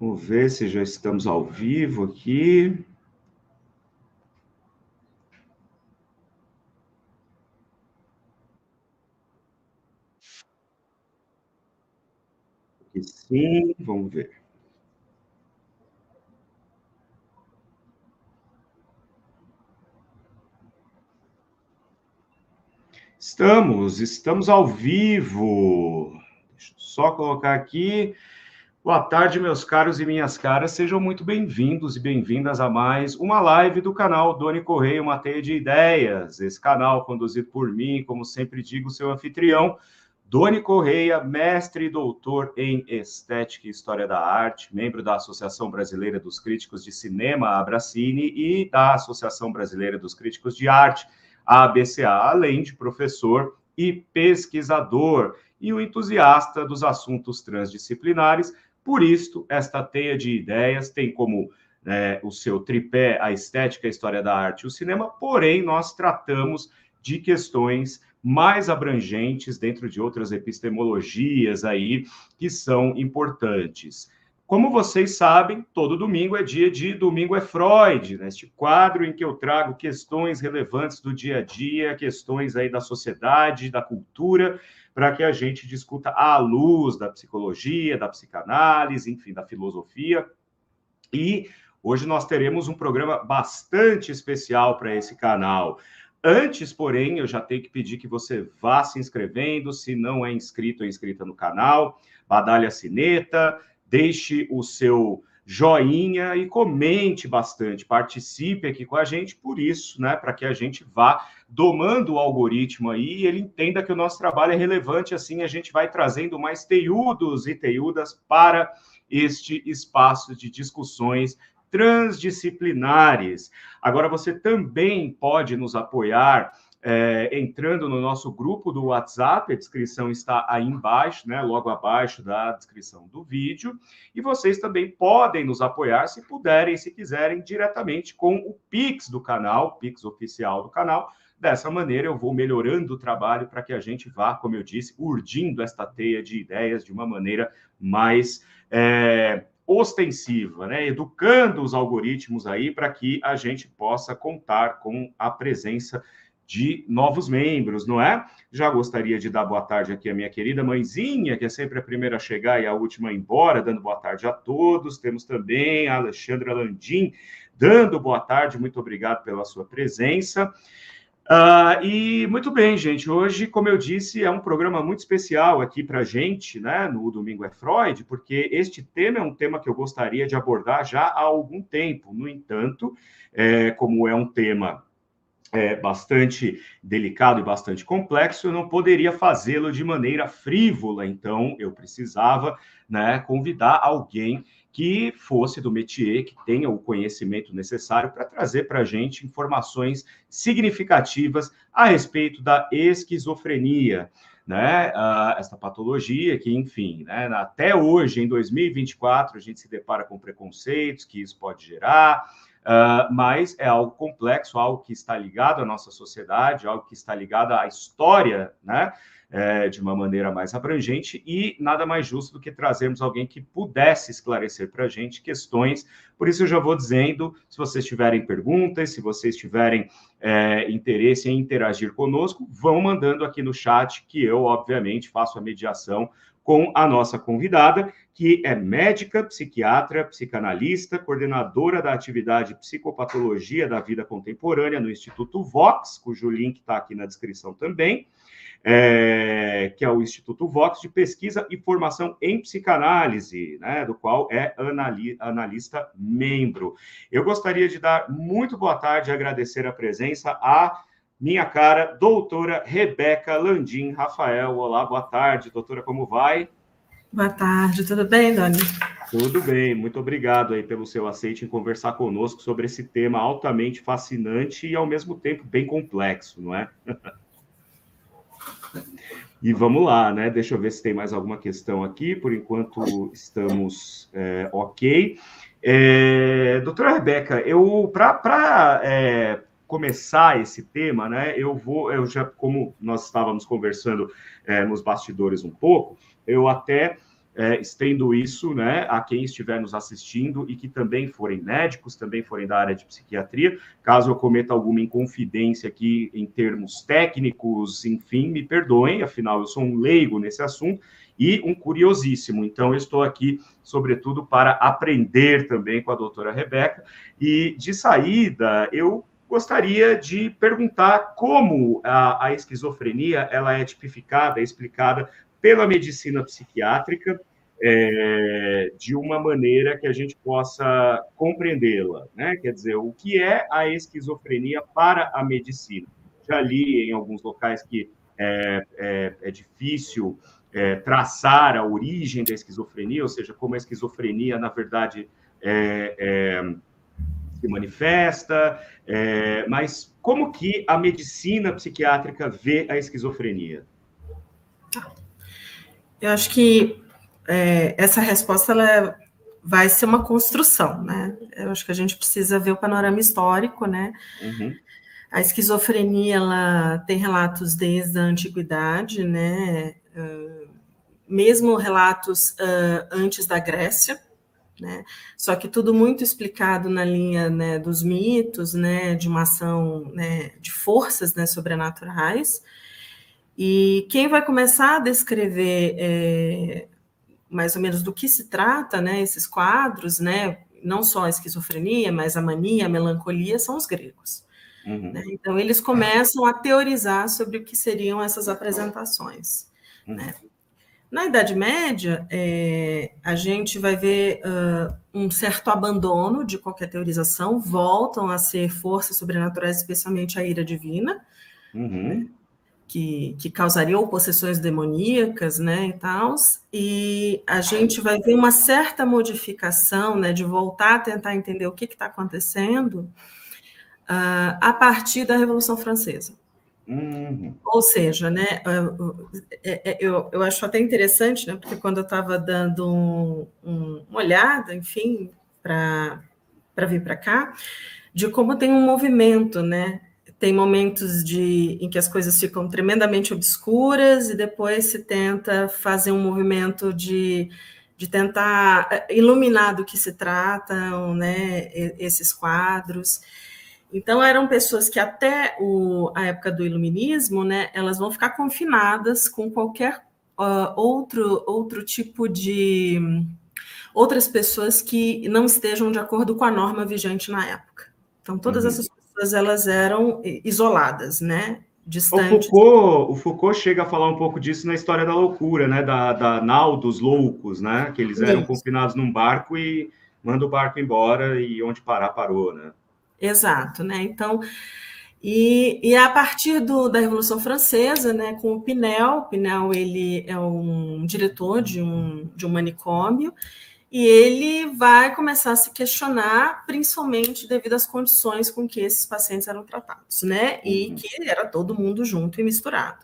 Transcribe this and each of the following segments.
Vamos ver se já estamos ao vivo aqui. E sim, vamos ver. Estamos ao vivo. Deixa eu só colocar aqui. Boa tarde, meus caros e minhas caras. Sejam muito bem-vindos e bem-vindas a mais uma live do canal Doni Correia, uma teia de ideias. Esse canal conduzido por mim, como sempre digo, seu anfitrião, Doni Correia, mestre e doutor em Estética e História da Arte, membro da Associação Brasileira dos Críticos de Cinema, Abracine, e da Associação Brasileira dos Críticos de Arte, a ABCA, além de professor e pesquisador, e um entusiasta dos assuntos transdisciplinares. Por isso, esta teia de ideias tem como o seu tripé a estética, a história da arte e o cinema, porém, nós tratamos de questões mais abrangentes dentro de outras epistemologias aí que são importantes. Como vocês sabem, todo domingo é dia de Domingo é Freud, neste quadro em que eu trago questões relevantes do dia a dia, questões aí da sociedade, da cultura, para que a gente discuta à luz da psicologia, da psicanálise, enfim, da filosofia. E hoje nós teremos um programa bastante especial para esse canal. Antes, porém, eu já tenho que pedir que você vá se inscrevendo, se não é inscrito ou inscrita no canal, badale a sineta, deixe o seu joinha e comente bastante, participe aqui com a gente, por isso, né, para que a gente vá domando o algoritmo aí e ele entenda que o nosso trabalho é relevante, assim a gente vai trazendo mais teiudos e teiudas para este espaço de discussões transdisciplinares. Agora, você também pode nos apoiar entrando no nosso grupo do WhatsApp, a descrição está aí embaixo, né, logo abaixo da descrição do vídeo, e vocês também podem nos apoiar, se puderem, se quiserem, diretamente com o Pix do canal, o Pix oficial do canal. Dessa maneira, eu vou melhorando o trabalho para que a gente vá, como eu disse, urdindo esta teia de ideias de uma maneira mais ostensiva, né? Educando os algoritmos aí para que a gente possa contar com a presença de novos membros, não é? Já gostaria de dar boa tarde aqui à minha querida mãezinha, que é sempre a primeira a chegar e a última a ir embora, dando boa tarde a todos. Temos também a Alexandra Landim, dando boa tarde, muito obrigado pela sua presença. E muito bem, gente, hoje, como eu disse, é um programa muito especial aqui para a gente, né, no Domingo é Freud, porque este tema é um tema que eu gostaria de abordar já há algum tempo. No entanto, como é um tema bastante delicado e bastante complexo, eu não poderia fazê-lo de maneira frívola, então eu precisava, né, convidar alguém que fosse do métier, que tenha o conhecimento necessário para trazer para a gente informações significativas a respeito da esquizofrenia, né, esta patologia que, enfim, né, até hoje, em 2024, a gente se depara com preconceitos que isso pode gerar, mas é algo complexo, algo que está ligado à nossa sociedade, algo que está ligado à história, né? De uma maneira mais abrangente, e nada mais justo do que trazermos alguém que pudesse esclarecer para a gente questões. Por isso eu já vou dizendo, se vocês tiverem perguntas, se vocês tiverem interesse em interagir conosco, vão mandando aqui no chat, que eu, obviamente, faço a mediação com a nossa convidada, que é médica, psiquiatra, psicanalista, coordenadora da atividade Psicopatologia da Vida Contemporânea no Instituto Vox, cujo link está aqui na descrição também, que é o Instituto Vox de Pesquisa e Formação em Psicanálise, né, do qual é analista membro. Eu gostaria de dar muito boa tarde e agradecer a presença a minha cara, doutora Rebeca Landim Rafael. Olá, boa tarde, doutora, como vai? Boa tarde, tudo bem, Doni? Tudo bem, muito obrigado aí pelo seu aceite em conversar conosco sobre esse tema altamente fascinante e ao mesmo tempo bem complexo, não é? E vamos lá, né? Deixa eu ver se tem mais alguma questão aqui. Por enquanto estamos ok. Doutora Rebeca, eu para começar esse tema, né? Eu já, como nós estávamos conversando nos bastidores um pouco, eu até estendo isso, né, a quem estiver nos assistindo e que também forem médicos, também forem da área de psiquiatria. Caso eu cometa alguma inconfidência aqui em termos técnicos, enfim, me perdoem, afinal eu sou um leigo nesse assunto e um curiosíssimo. Então, eu estou aqui, sobretudo, para aprender também com a doutora Rebeca. E, de saída, eu gostaria de perguntar como a esquizofrenia ela é tipificada, explicada pela medicina psiquiátrica, de uma maneira que a gente possa compreendê-la, né? Quer dizer, o que é a esquizofrenia para a medicina? Já li em alguns locais que é difícil traçar a origem da esquizofrenia, ou seja, como a esquizofrenia, na verdade, se manifesta, mas como que a medicina psiquiátrica vê a esquizofrenia? Eu acho que essa resposta vai ser uma construção, né? Eu acho que a gente precisa ver o panorama histórico, né? Uhum. A esquizofrenia, ela tem relatos desde a antiguidade, né? Mesmo relatos antes da Grécia, né? Só que tudo muito explicado na linha, né, dos mitos, né, de uma ação, né, de forças, né, sobrenaturais. E quem vai começar a descrever mais ou menos do que se trata, né, esses quadros, né, não só a esquizofrenia, mas a mania, a melancolia, são os gregos. Uhum. Né? Então, eles começam a teorizar sobre o que seriam essas apresentações. Uhum. Né? Na Idade Média, a gente vai ver um certo abandono de qualquer teorização, voltam a ser forças sobrenaturais, especialmente a ira divina, Uhum. né? que causariam possessões demoníacas, né, e tal, e a gente vai ver uma certa modificação, né, de voltar a tentar entender o que está acontecendo a partir da Revolução Francesa. Uhum. Ou seja, né, eu acho até interessante, né, porque quando eu estava dando uma olhada, enfim, para vir para cá, de como tem um movimento, né? Tem momentos em que as coisas ficam tremendamente obscuras e depois se tenta fazer um movimento de tentar iluminar do que se tratam, né, esses quadros. Então, eram pessoas que até a época do iluminismo, né, elas vão ficar confinadas com qualquer outro tipo de... outras pessoas que não estejam de acordo com a norma vigente na época. Então, todas essas pessoas, elas eram isoladas, né, distantes. O Foucault chega a falar um pouco disso na História da Loucura, né, da nau dos loucos, né, que eles eram confinados num barco e manda o barco embora e onde parar, parou, né? Exato, né, então... E a partir da Revolução Francesa, né, com o Pinel, ele é um diretor de um manicômio, e ele vai começar a se questionar, principalmente devido às condições com que esses pacientes eram tratados, né? E que era todo mundo junto e misturado.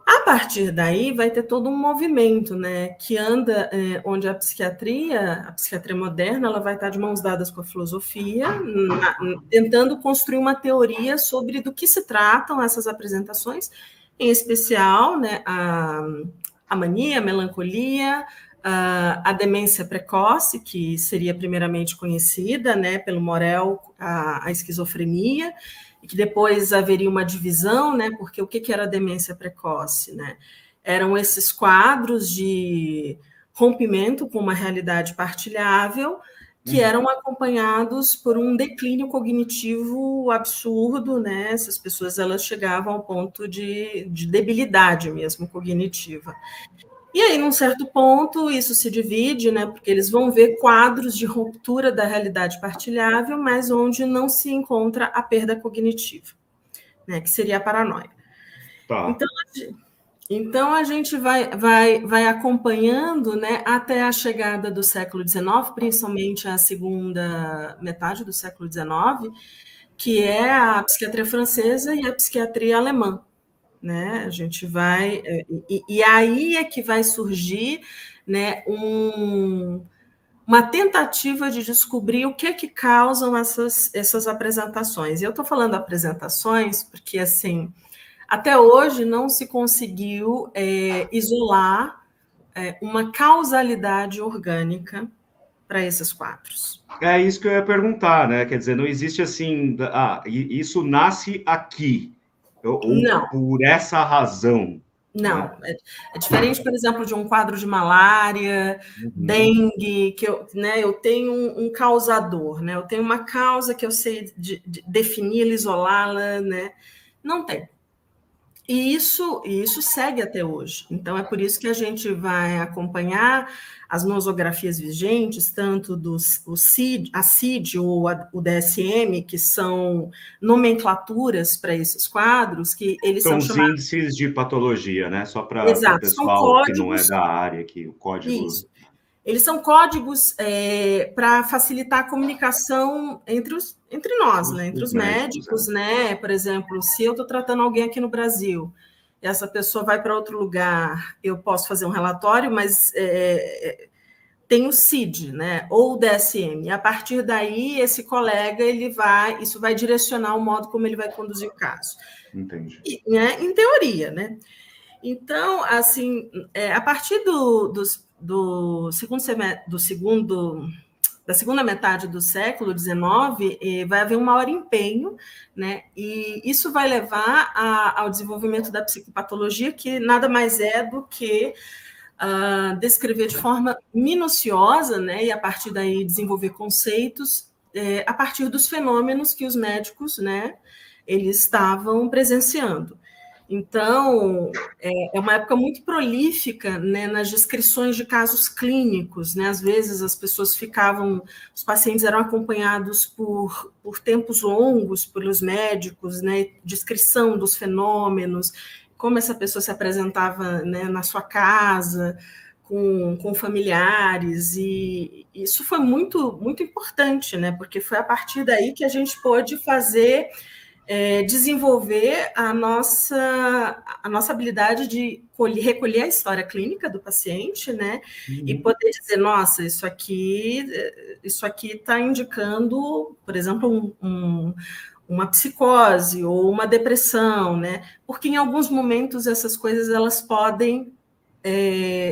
A partir daí, vai ter todo um movimento, né? Que anda onde a psiquiatria moderna, ela vai estar de mãos dadas com a filosofia, tentando construir uma teoria sobre do que se tratam essas apresentações, em especial, né, a mania, a melancolia, a demência precoce, que seria primeiramente conhecida, né, pelo Morel, a esquizofrenia, e que depois haveria uma divisão, né, porque o que era a demência precoce? Né? Eram esses quadros de rompimento com uma realidade partilhável, que eram acompanhados por um declínio cognitivo absurdo, né? Essas pessoas elas chegavam ao ponto de debilidade mesmo cognitiva. E aí, num certo ponto, isso se divide, né, porque eles vão ver quadros de ruptura da realidade partilhável, mas onde não se encontra a perda cognitiva, né, que seria a paranoia. Tá. Então, Então, a gente vai acompanhando, né, até a chegada do século XIX, principalmente a segunda metade do século XIX, que é a psiquiatria francesa e a psiquiatria alemã. Né? A gente vai. E aí é que vai surgir, né, uma tentativa de descobrir o que causam essas apresentações. E eu estou falando apresentações porque, assim, até hoje não se conseguiu isolar uma causalidade orgânica para esses quadros. É isso que eu ia perguntar, né? Quer dizer, não existe assim, isso nasce aqui, ou Não, por essa razão, né? não. É diferente, por exemplo, de um quadro de malária, Uhum. dengue, que eu tenho um causador, né? Eu tenho uma causa que eu sei defini-la, isolá-la, né? Não tem. E isso segue até hoje. Então, é por isso que a gente vai acompanhar as nosografias vigentes, tanto a CID ou o DSM, que são nomenclaturas para esses quadros, que eles São são os chamados. índices de patologia, né? Só para o Exato, são pessoal que não é códigos. da área aqui, o código. Isso. Eles são códigos para facilitar a comunicação entre nós, né? Entre Os os médicos, médicos, né? Por exemplo, se eu estou tratando alguém aqui no Brasil, e essa pessoa vai para outro lugar, eu posso fazer um relatório, mas tem o CID, né? Ou o DSM. E a partir daí, esse colega isso vai direcionar o modo como ele vai conduzir o caso. Entendi. Né? Em teoria, né? Então, assim, a partir da segunda metade do século XIX, vai haver um maior empenho, né? E isso vai levar ao desenvolvimento da psicopatologia, que nada mais é do que descrever de forma minuciosa, né? E a partir daí desenvolver conceitos a partir dos fenômenos que os médicos, né? Eles estavam presenciando. Então, é uma época muito prolífica, né, nas descrições de casos clínicos, né? Às vezes as pessoas os pacientes eram acompanhados por tempos longos pelos médicos, né? Descrição dos fenômenos, como essa pessoa se apresentava, né, na sua casa, com familiares, e isso foi muito, muito importante, né? Porque foi a partir daí que a gente pôde desenvolver a nossa habilidade de recolher a história clínica do paciente, né? E poder dizer, nossa, isso aqui está indicando, por exemplo, uma psicose ou uma depressão, né? Porque em alguns momentos essas coisas elas podem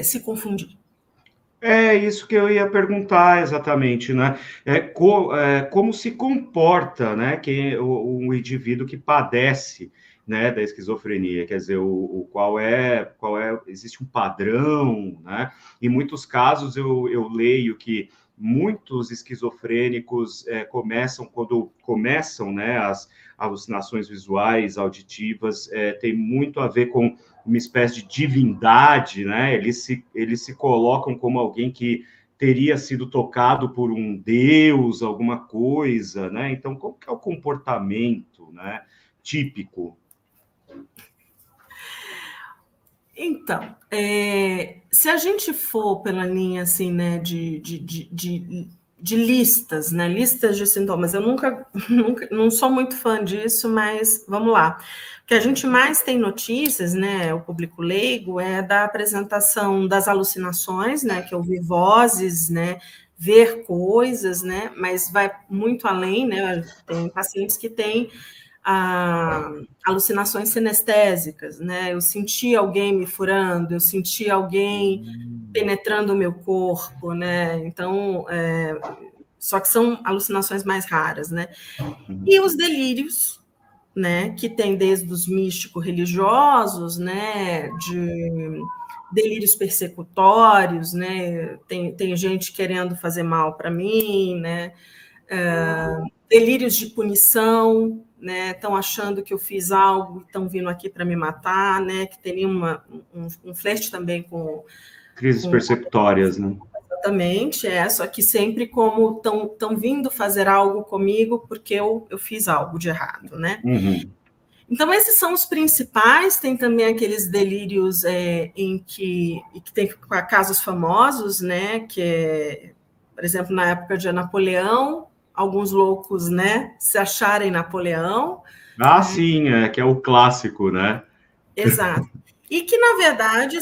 se confundir. É isso que eu ia perguntar exatamente, né? Como se comporta, né, o indivíduo que padece, né, da esquizofrenia, quer dizer, existe um padrão, né? Em muitos casos eu leio que muitos esquizofrênicos quando começam, né, as alucinações visuais, auditivas, tem muito a ver com uma espécie de divindade, né? Eles se colocam como alguém que teria sido tocado por um deus, alguma coisa, né? Então, como que é o comportamento, né, típico? Então, se a gente for pela linha assim, né, de listas, né, listas de sintomas, eu nunca não sou muito fã disso, mas vamos lá. O que a gente mais tem notícias, né, o público leigo, é da apresentação das alucinações, né, que é ouvir vozes, né, ver coisas, né, mas vai muito além, né, tem pacientes que têm alucinações sinestésicas, né? Eu senti alguém me furando, eu senti alguém penetrando o meu corpo, né? Então, só que são alucinações mais raras, né? E os delírios, né? Que tem desde os místico-religiosos, né? De delírios persecutórios, né? Tem gente querendo fazer mal para mim, né? Delírios de punição, né? Estão achando que eu fiz algo, estão vindo aqui para me matar, né? Que teria um flerte também Crises perceptórias, né? Exatamente, só que sempre como estão vindo fazer algo comigo porque eu fiz algo de errado, né? Uhum. Então, esses são os principais. Tem também aqueles delírios em que tem casos famosos, né? Que é, por exemplo, na época de Napoleão, alguns loucos, né? Se acharem Napoleão. Ah, Né? sim, que é o clássico, né? Exato. E que, na verdade,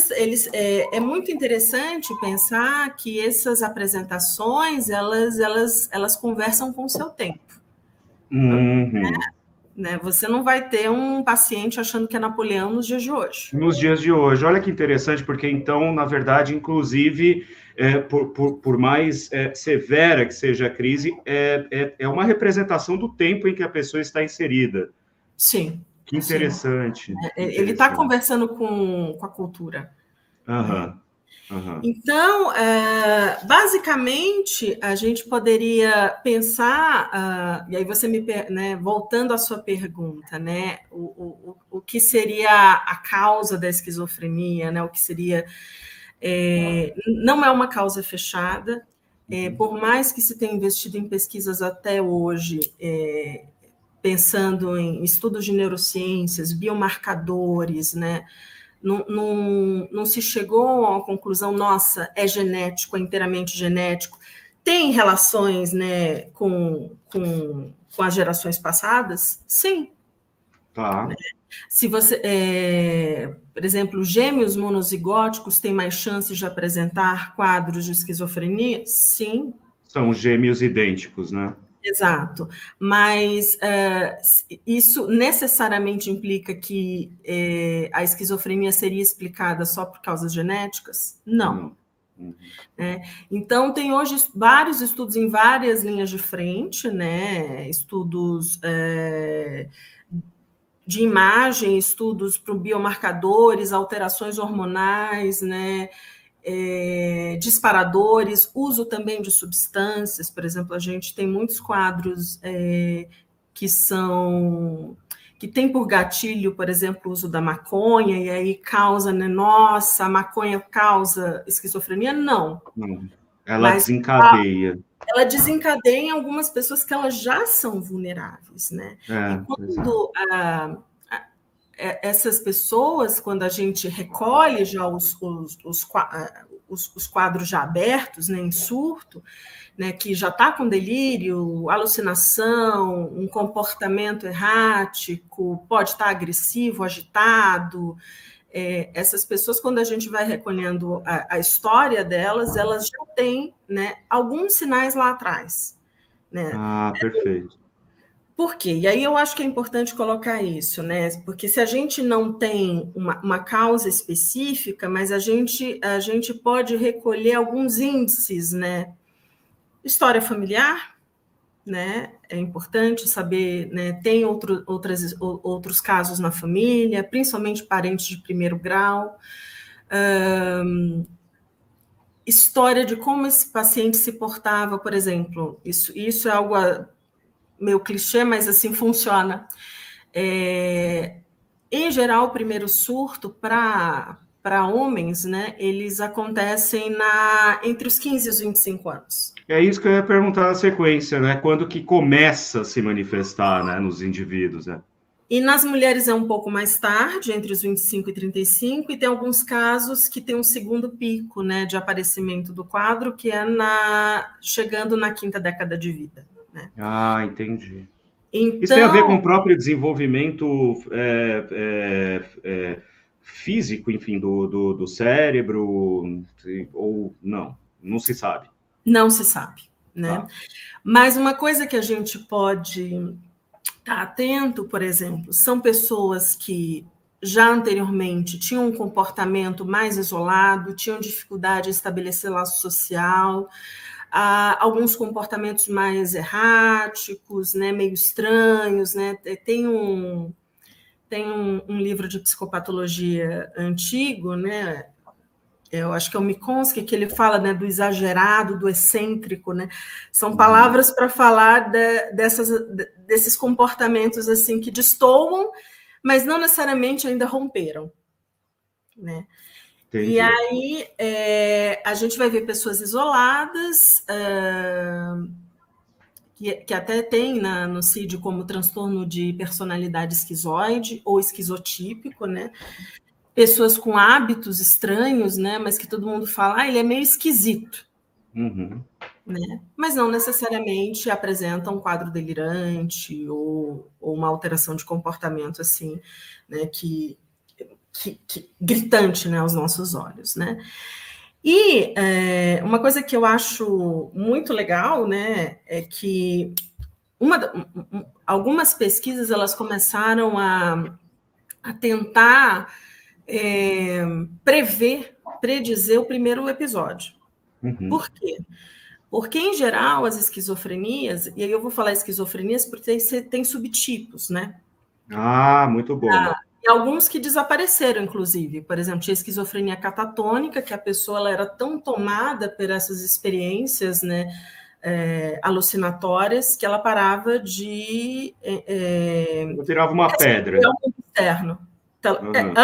é muito interessante pensar que essas apresentações, elas conversam com o seu tempo. Uhum. Né? Você não vai ter um paciente achando que é Napoleão nos dias de hoje. Nos dias de hoje. Olha que interessante, porque então, na verdade, inclusive, por mais severa que seja a crise, é uma representação do tempo em que a pessoa está inserida. Sim. Que interessante. Sim. Que Ele está interessante. conversando com a cultura. Uhum. Uhum. Então, basicamente, a gente poderia pensar, e aí você né, voltando à sua pergunta, né, o que seria a causa da esquizofrenia, né, o que seria, não é uma causa fechada, por mais que se tenha investido em pesquisas até hoje, pensando em estudos de neurociências, biomarcadores, né, não se chegou a uma conclusão, nossa, é genético, é inteiramente genético. Tem relações, né, com as gerações passadas? Sim. Tá. Né? Se você, por exemplo, gêmeos monozigóticos têm mais chances de apresentar quadros de esquizofrenia? Sim. São gêmeos idênticos, né? Exato, mas isso necessariamente implica que a esquizofrenia seria explicada só por causas genéticas? Não. Uhum. Então, tem hoje vários estudos em várias linhas de frente, né? Estudos de imagem, estudos para biomarcadores, alterações hormonais, né? Disparadores, uso também de substâncias, por exemplo, a gente tem muitos quadros que tem por gatilho, por exemplo, o uso da maconha, e aí causa, né, nossa, a maconha causa esquizofrenia? Não. Ela desencadeia. Ela desencadeia em algumas pessoas que elas já são vulneráveis, né? E quando essas pessoas, quando a gente recolhe já os quadros já abertos, né, em surto, né, que já está com delírio, alucinação, um comportamento errático, pode estar agressivo, agitado, essas pessoas, quando a gente vai recolhendo a história delas, elas já têm, né, alguns sinais lá atrás. Né? Ah, perfeito. Por quê? E aí eu acho que é importante colocar isso, né? Porque se a gente não tem uma causa específica, mas a gente pode recolher alguns índices, né? História familiar, né? É importante saber, né? Tem outros casos na família, principalmente parentes de primeiro grau. História de como esse paciente se portava, por exemplo. Isso é algo meio clichê, mas assim funciona. Em geral, o primeiro surto para homens, né, eles acontecem entre os 15 e os 25 anos. É isso que eu ia perguntar na sequência, né? Quando que começa a se manifestar, né, nos indivíduos, né? E nas mulheres é um pouco mais tarde, entre os 25 e 35, e tem alguns casos que tem um segundo pico, né, de aparecimento do quadro, que é chegando na quinta década de vida. Né? Ah, entendi. Então, isso tem a ver com o próprio desenvolvimento físico, enfim, do cérebro, ou não? Não se sabe. Não se sabe, né? Tá. Mas uma coisa que a gente pode estar atento, por exemplo, são pessoas que já anteriormente tinham um comportamento mais isolado, tinham dificuldade em estabelecer laço social, alguns comportamentos mais erráticos, né, meio estranhos, né? Tem um livro de psicopatologia antigo, né? Eu acho que é o Minkowski, que ele fala, né, do exagerado, do excêntrico, né? São palavras para falar desses comportamentos assim que destoam, mas não necessariamente ainda romperam, né? Entendi. E aí a gente vai ver pessoas isoladas que até tem no CID como transtorno de personalidade esquizoide ou esquizotípico, né? Pessoas com hábitos estranhos, né? Mas que todo mundo fala, ele é meio esquisito. Uhum. Né? Mas não necessariamente apresenta um quadro delirante ou uma alteração de comportamento assim, né, que gritante, né, aos nossos olhos, né? E uma coisa que eu acho muito legal, né, é que algumas pesquisas elas começaram a tentar predizer o primeiro episódio. Uhum. Por quê? Porque, em geral, as esquizofrenias, e aí eu vou falar esquizofrenias porque tem subtipos, né? Ah, muito bom. E alguns que desapareceram, inclusive. Por exemplo, tinha esquizofrenia catatônica, que a pessoa ela era tão tomada por essas experiências, né, alucinatórias, que ela parava de... Virava uma pedra. Externo. Então, Uhum.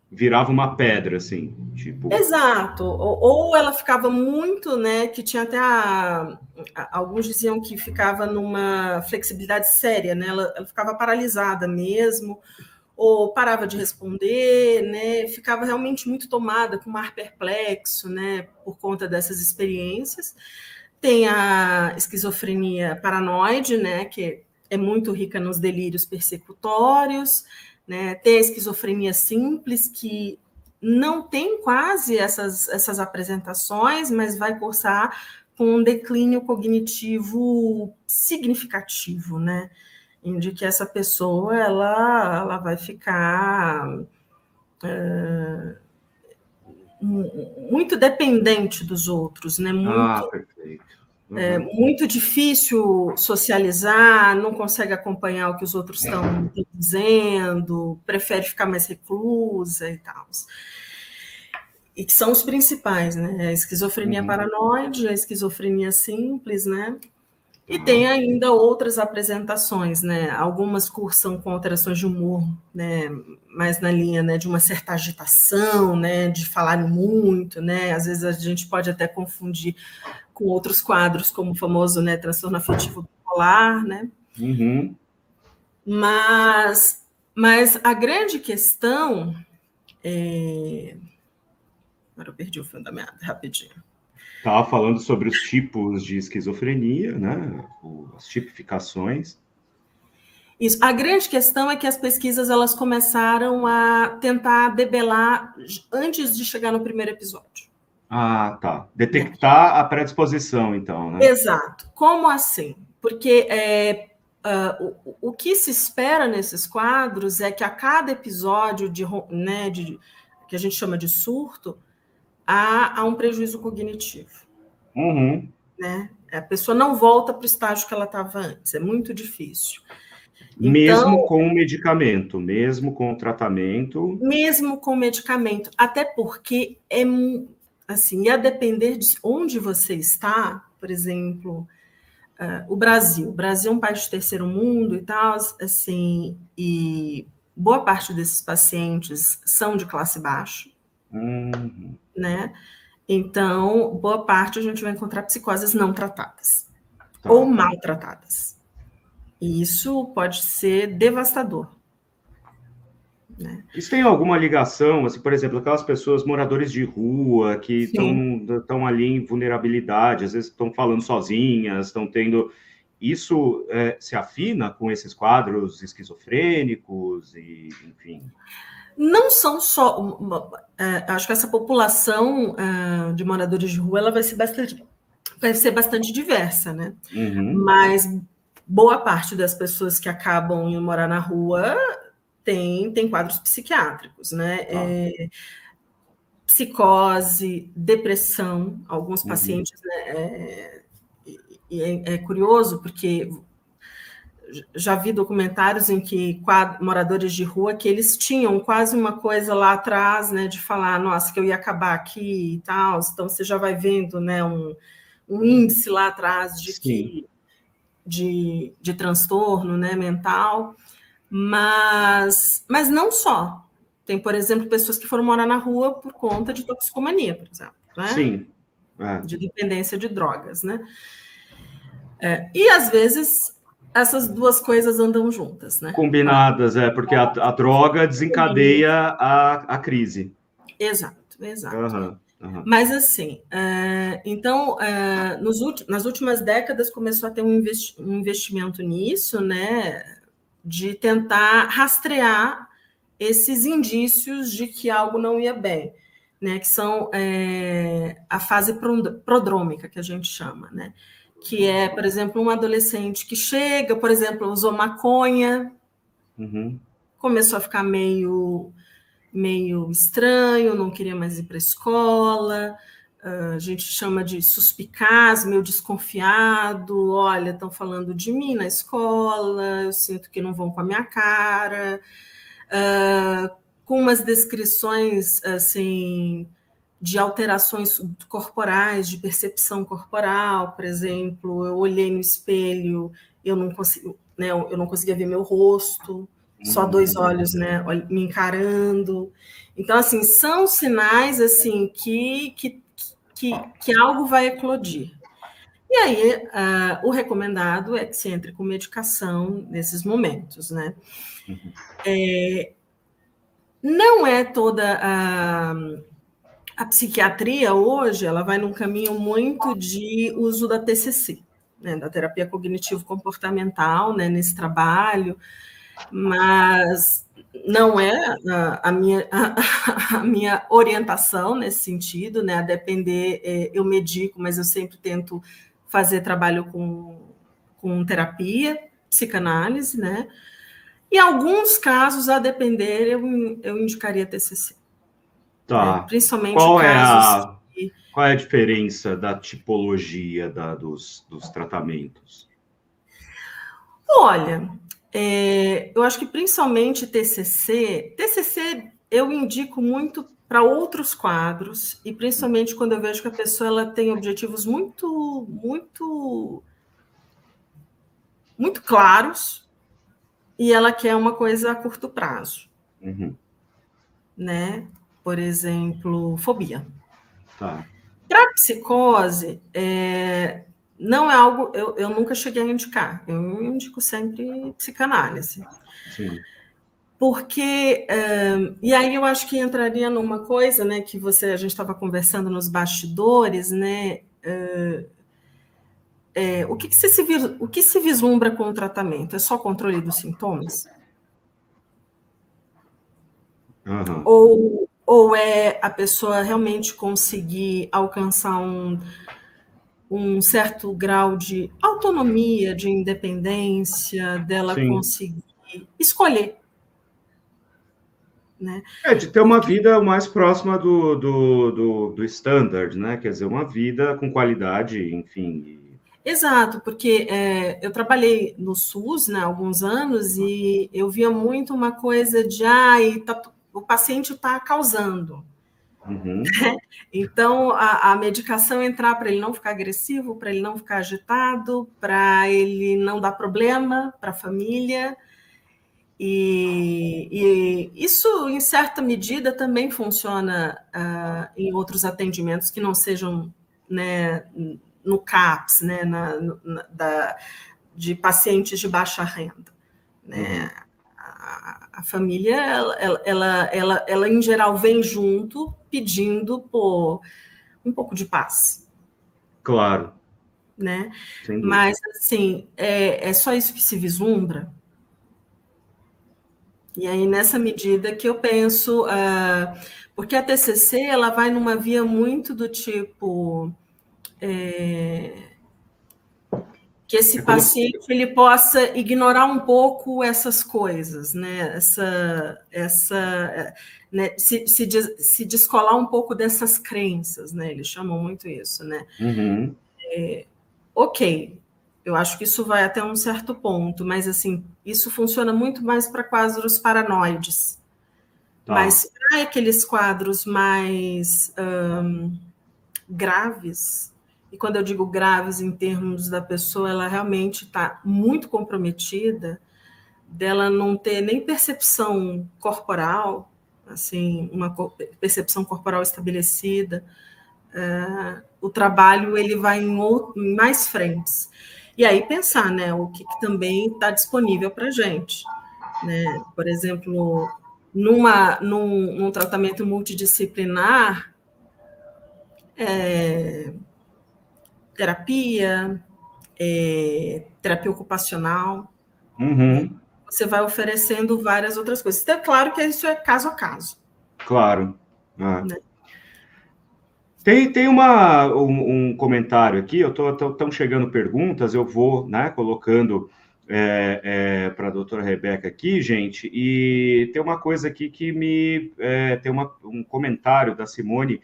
Virava uma pedra, assim, tipo... Exato, ou ela ficava muito, né, que tinha até alguns diziam que ficava numa flexibilidade séria, né, ela ficava paralisada mesmo, ou parava de responder, né, ficava realmente muito tomada, com um ar perplexo, né, por conta dessas experiências. Tem a esquizofrenia paranoide, né, que é muito rica nos delírios persecutórios, né, tem a esquizofrenia simples, que não tem quase essas apresentações, mas vai cursar com um declínio cognitivo significativo, né? De que essa pessoa ela vai ficar muito dependente dos outros, né? Perfeito. Muito difícil socializar, não consegue acompanhar o que os outros estão dizendo, prefere ficar mais reclusa e tal. E que são os principais, né? A esquizofrenia paranoide, a esquizofrenia simples, né? E tem ainda outras apresentações, né? Algumas cursam com alterações de humor, né? Mais na linha, né, de uma certa agitação, né? De falar muito, né? Às vezes a gente pode até confundir com outros quadros, como o famoso, né, transtorno afetivo bipolar, né? Uhum. Mas a grande questão Agora eu perdi o fio da meada, rapidinho. Estava falando sobre os tipos de esquizofrenia, né? As tipificações. Isso. A grande questão é que as pesquisas elas começaram a tentar debelar antes de chegar no primeiro episódio. Ah, tá. Detectar a predisposição, então, né? Exato. Como assim? Porque o que se espera nesses quadros é que a cada episódio que a gente chama de surto, há um prejuízo cognitivo. Uhum. Né? A pessoa não volta para o estágio que ela estava antes, é muito difícil. Mesmo Então, com medicamento, mesmo com tratamento. Mesmo com medicamento, até porque assim, ia depender de onde você está, por exemplo, o Brasil. O Brasil é um país de terceiro mundo e tal, assim, e boa parte desses pacientes são de classe baixa, né? Então, boa parte a gente vai encontrar psicoses não tratadas ou mal tratadas. E isso pode ser devastador. Né? Isso tem alguma ligação, assim, por exemplo, aquelas pessoas, moradores de rua, que estão ali em vulnerabilidade, às vezes estão falando sozinhas, estão tendo... Isso se afina com esses quadros esquizofrênicos e, enfim... Não são só... acho que essa população de moradores de rua ela vai ser bastante diversa, né? Uhum. Mas boa parte das pessoas que acabam indo morar na rua tem quadros psiquiátricos, né? Psicose, depressão, alguns pacientes, né? E é curioso porque já vi documentários em que moradores de rua que eles tinham quase uma coisa lá atrás, né, de falar, nossa, que eu ia acabar aqui e tal. Então você já vai vendo, né, um índice lá atrás de transtorno, né, mental. Mas não só. Tem, por exemplo, pessoas que foram morar na rua por conta de toxicomania, por exemplo, né? Sim. De dependência de drogas, né? E, às vezes, essas duas coisas andam juntas, né? Combinadas, porque a droga desencadeia a crise. Exato. Uhum, uhum. Mas, assim, então, nas últimas décadas começou a ter um investimento nisso, né, de tentar rastrear esses indícios de que algo não ia bem, né, que são a fase prodrômica, que a gente chama, né, que é, por exemplo, um adolescente que chega, por exemplo, usou maconha, começou a ficar meio estranho, não queria mais ir para a escola, a gente chama de suspicaz, meio desconfiado, olha, estão falando de mim na escola, eu sinto que não vão com a minha cara, com umas descrições, assim, de alterações corporais, de percepção corporal, por exemplo, eu olhei no espelho, eu não conseguia ver meu rosto, só dois olhos, né, me encarando. Então, assim, são sinais, assim, que algo vai eclodir. E aí, o recomendado é que se entre com medicação nesses momentos, né? Não é toda a psiquiatria hoje, ela vai num caminho muito de uso da TCC, né, da terapia cognitivo-comportamental, né, nesse trabalho, mas não é a minha orientação nesse sentido, né? A depender, eu medico, mas eu sempre tento fazer trabalho com terapia, psicanálise, né? Em alguns casos, a depender, eu indicaria TCC. Tá. Né? Principalmente Qual casos... Qual é a diferença da tipologia dos tratamentos? Olha, eu acho que principalmente TCC eu indico muito para outros quadros, e principalmente quando eu vejo que a pessoa ela tem objetivos muito claros e ela quer uma coisa a curto prazo. Né? Por exemplo, fobia. Tá. Para psicose, não é algo... Eu nunca cheguei a indicar. Eu indico sempre psicanálise. Sim. Porque... e aí eu acho que entraria numa coisa, né, que a gente estava conversando nos bastidores, né? O que se vislumbra com o tratamento? É só controle dos sintomas? Ou é a pessoa realmente conseguir alcançar um certo grau de autonomia, de independência, dela Sim. conseguir escolher? Né? De ter uma vida mais próxima do standard, né? Quer dizer, uma vida com qualidade, enfim. Exato, porque eu trabalhei no SUS, né, há alguns anos, e eu via muito uma coisa de o paciente está causando. Então, a medicação entrar para ele não ficar agressivo, para ele não ficar agitado, para ele não dar problema para a família. E isso, em certa medida, também funciona em outros atendimentos que não sejam, né, no CAPS, né, de pacientes de baixa renda. Né? A família, ela, em geral, vem junto pedindo por um pouco de paz. Claro. Né? Mas, assim, é só isso que se vislumbra? E aí, nessa medida que eu penso, porque a TCC ela vai numa via muito do tipo que esse paciente ele possa ignorar um pouco essas coisas, né? Né? Se descolar um pouco dessas crenças, né? Eles chamam muito isso, né? Ok. Eu acho que isso vai até um certo ponto, mas assim, isso funciona muito mais para quadros paranoides. Tá. Mas para aqueles quadros mais graves, e quando eu digo graves em termos da pessoa, ela realmente está muito comprometida, dela não ter nem percepção corporal, assim, uma percepção corporal estabelecida, o trabalho ele vai em mais frentes. E aí pensar, né, o que também está disponível para a gente, né? Por exemplo, num tratamento multidisciplinar, terapia, terapia ocupacional, né? Uhum, Você vai oferecendo várias outras coisas. Então, é claro que isso é caso a caso. claro. É. Né? Tem um comentário aqui, estão chegando perguntas, eu vou, né, colocando para a doutora Rebeca aqui, gente, e tem uma coisa aqui que tem um comentário da Simone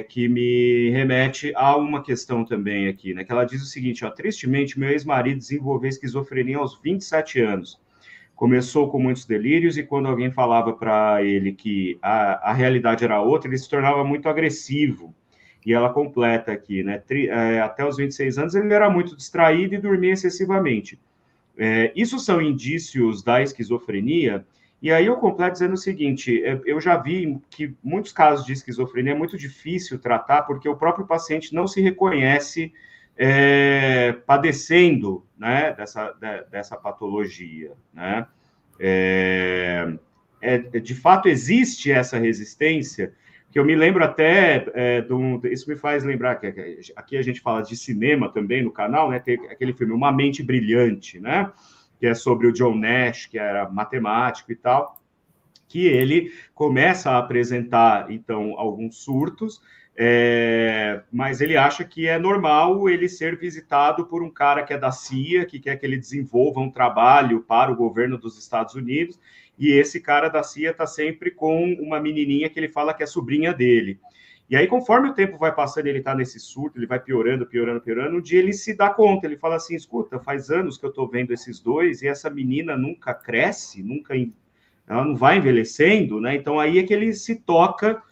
que me remete a uma questão também aqui, né, que ela diz o seguinte, ó, tristemente, meu ex-marido desenvolveu esquizofrenia aos 27 anos. Começou com muitos delírios e quando alguém falava para ele que a realidade era outra, ele se tornava muito agressivo. E ela completa aqui, né? Até os 26 anos ele era muito distraído e dormia excessivamente. Isso são indícios da esquizofrenia. E aí eu completo dizendo o seguinte: eu já vi que muitos casos de esquizofrenia é muito difícil tratar porque o próprio paciente não se reconhece padecendo, né, dessa patologia, né? De fato existe essa resistência, que eu me lembro até isso me faz lembrar que aqui a gente fala de cinema também no canal, né? Tem aquele filme Uma Mente Brilhante, né? Que é sobre o John Nash, que era matemático e tal, que ele começa a apresentar, então, alguns surtos, mas ele acha que é normal ele ser visitado por um cara que é da CIA, que quer que ele desenvolva um trabalho para o governo dos Estados Unidos, e esse cara da CIA está sempre com uma menininha que ele fala que é sobrinha dele. E aí, conforme o tempo vai passando, ele está nesse surto, ele vai piorando, piorando, piorando, um dia ele se dá conta, ele fala assim, escuta, faz anos que eu estou vendo esses dois, e essa menina nunca cresce, ela não vai envelhecendo, né? Então aí é que ele se toca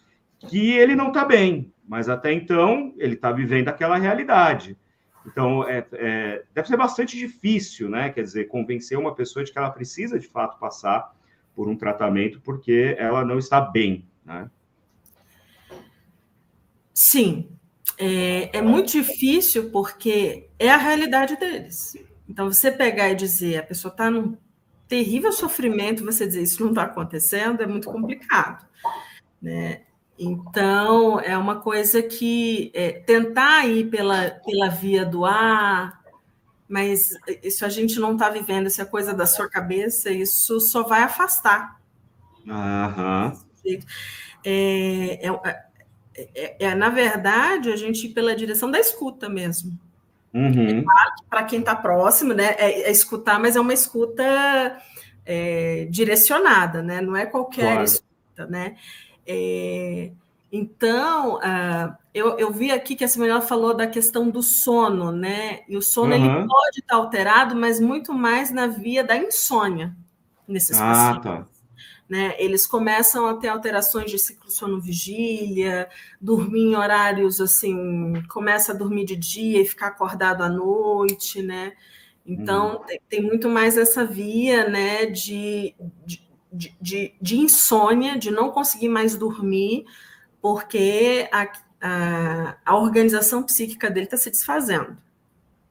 que ele não está bem, mas até então ele está vivendo aquela realidade. Então deve ser bastante difícil, né? Quer dizer, convencer uma pessoa de que ela precisa de fato passar por um tratamento porque ela não está bem, né? Sim, é muito difícil porque é a realidade deles. Então, você pegar e dizer a pessoa está num terrível sofrimento, você dizer isso não está acontecendo, é muito complicado, né? Então, é uma coisa que tentar ir pela via do mas isso a gente não está vivendo, isso é coisa da sua cabeça, isso só vai afastar. Aham. Na verdade, a gente ir pela direção da escuta mesmo. Uhum. Para quem está próximo, né, escutar, mas é uma escuta direcionada, né? Não é qualquer Claro. escuta, né? Então, eu vi aqui que a Simone falou da questão do sono, né? E o sono ele Uhum. pode estar alterado, mas muito mais na via da insônia nesses pacientes. Tá. Né? Eles começam a ter alterações de ciclo sono-vigília, dormir em horários assim, começa a dormir de dia e ficar acordado à noite, né? Então, tem muito mais essa via, né, de insônia, de não conseguir mais dormir, porque a organização psíquica dele está se desfazendo.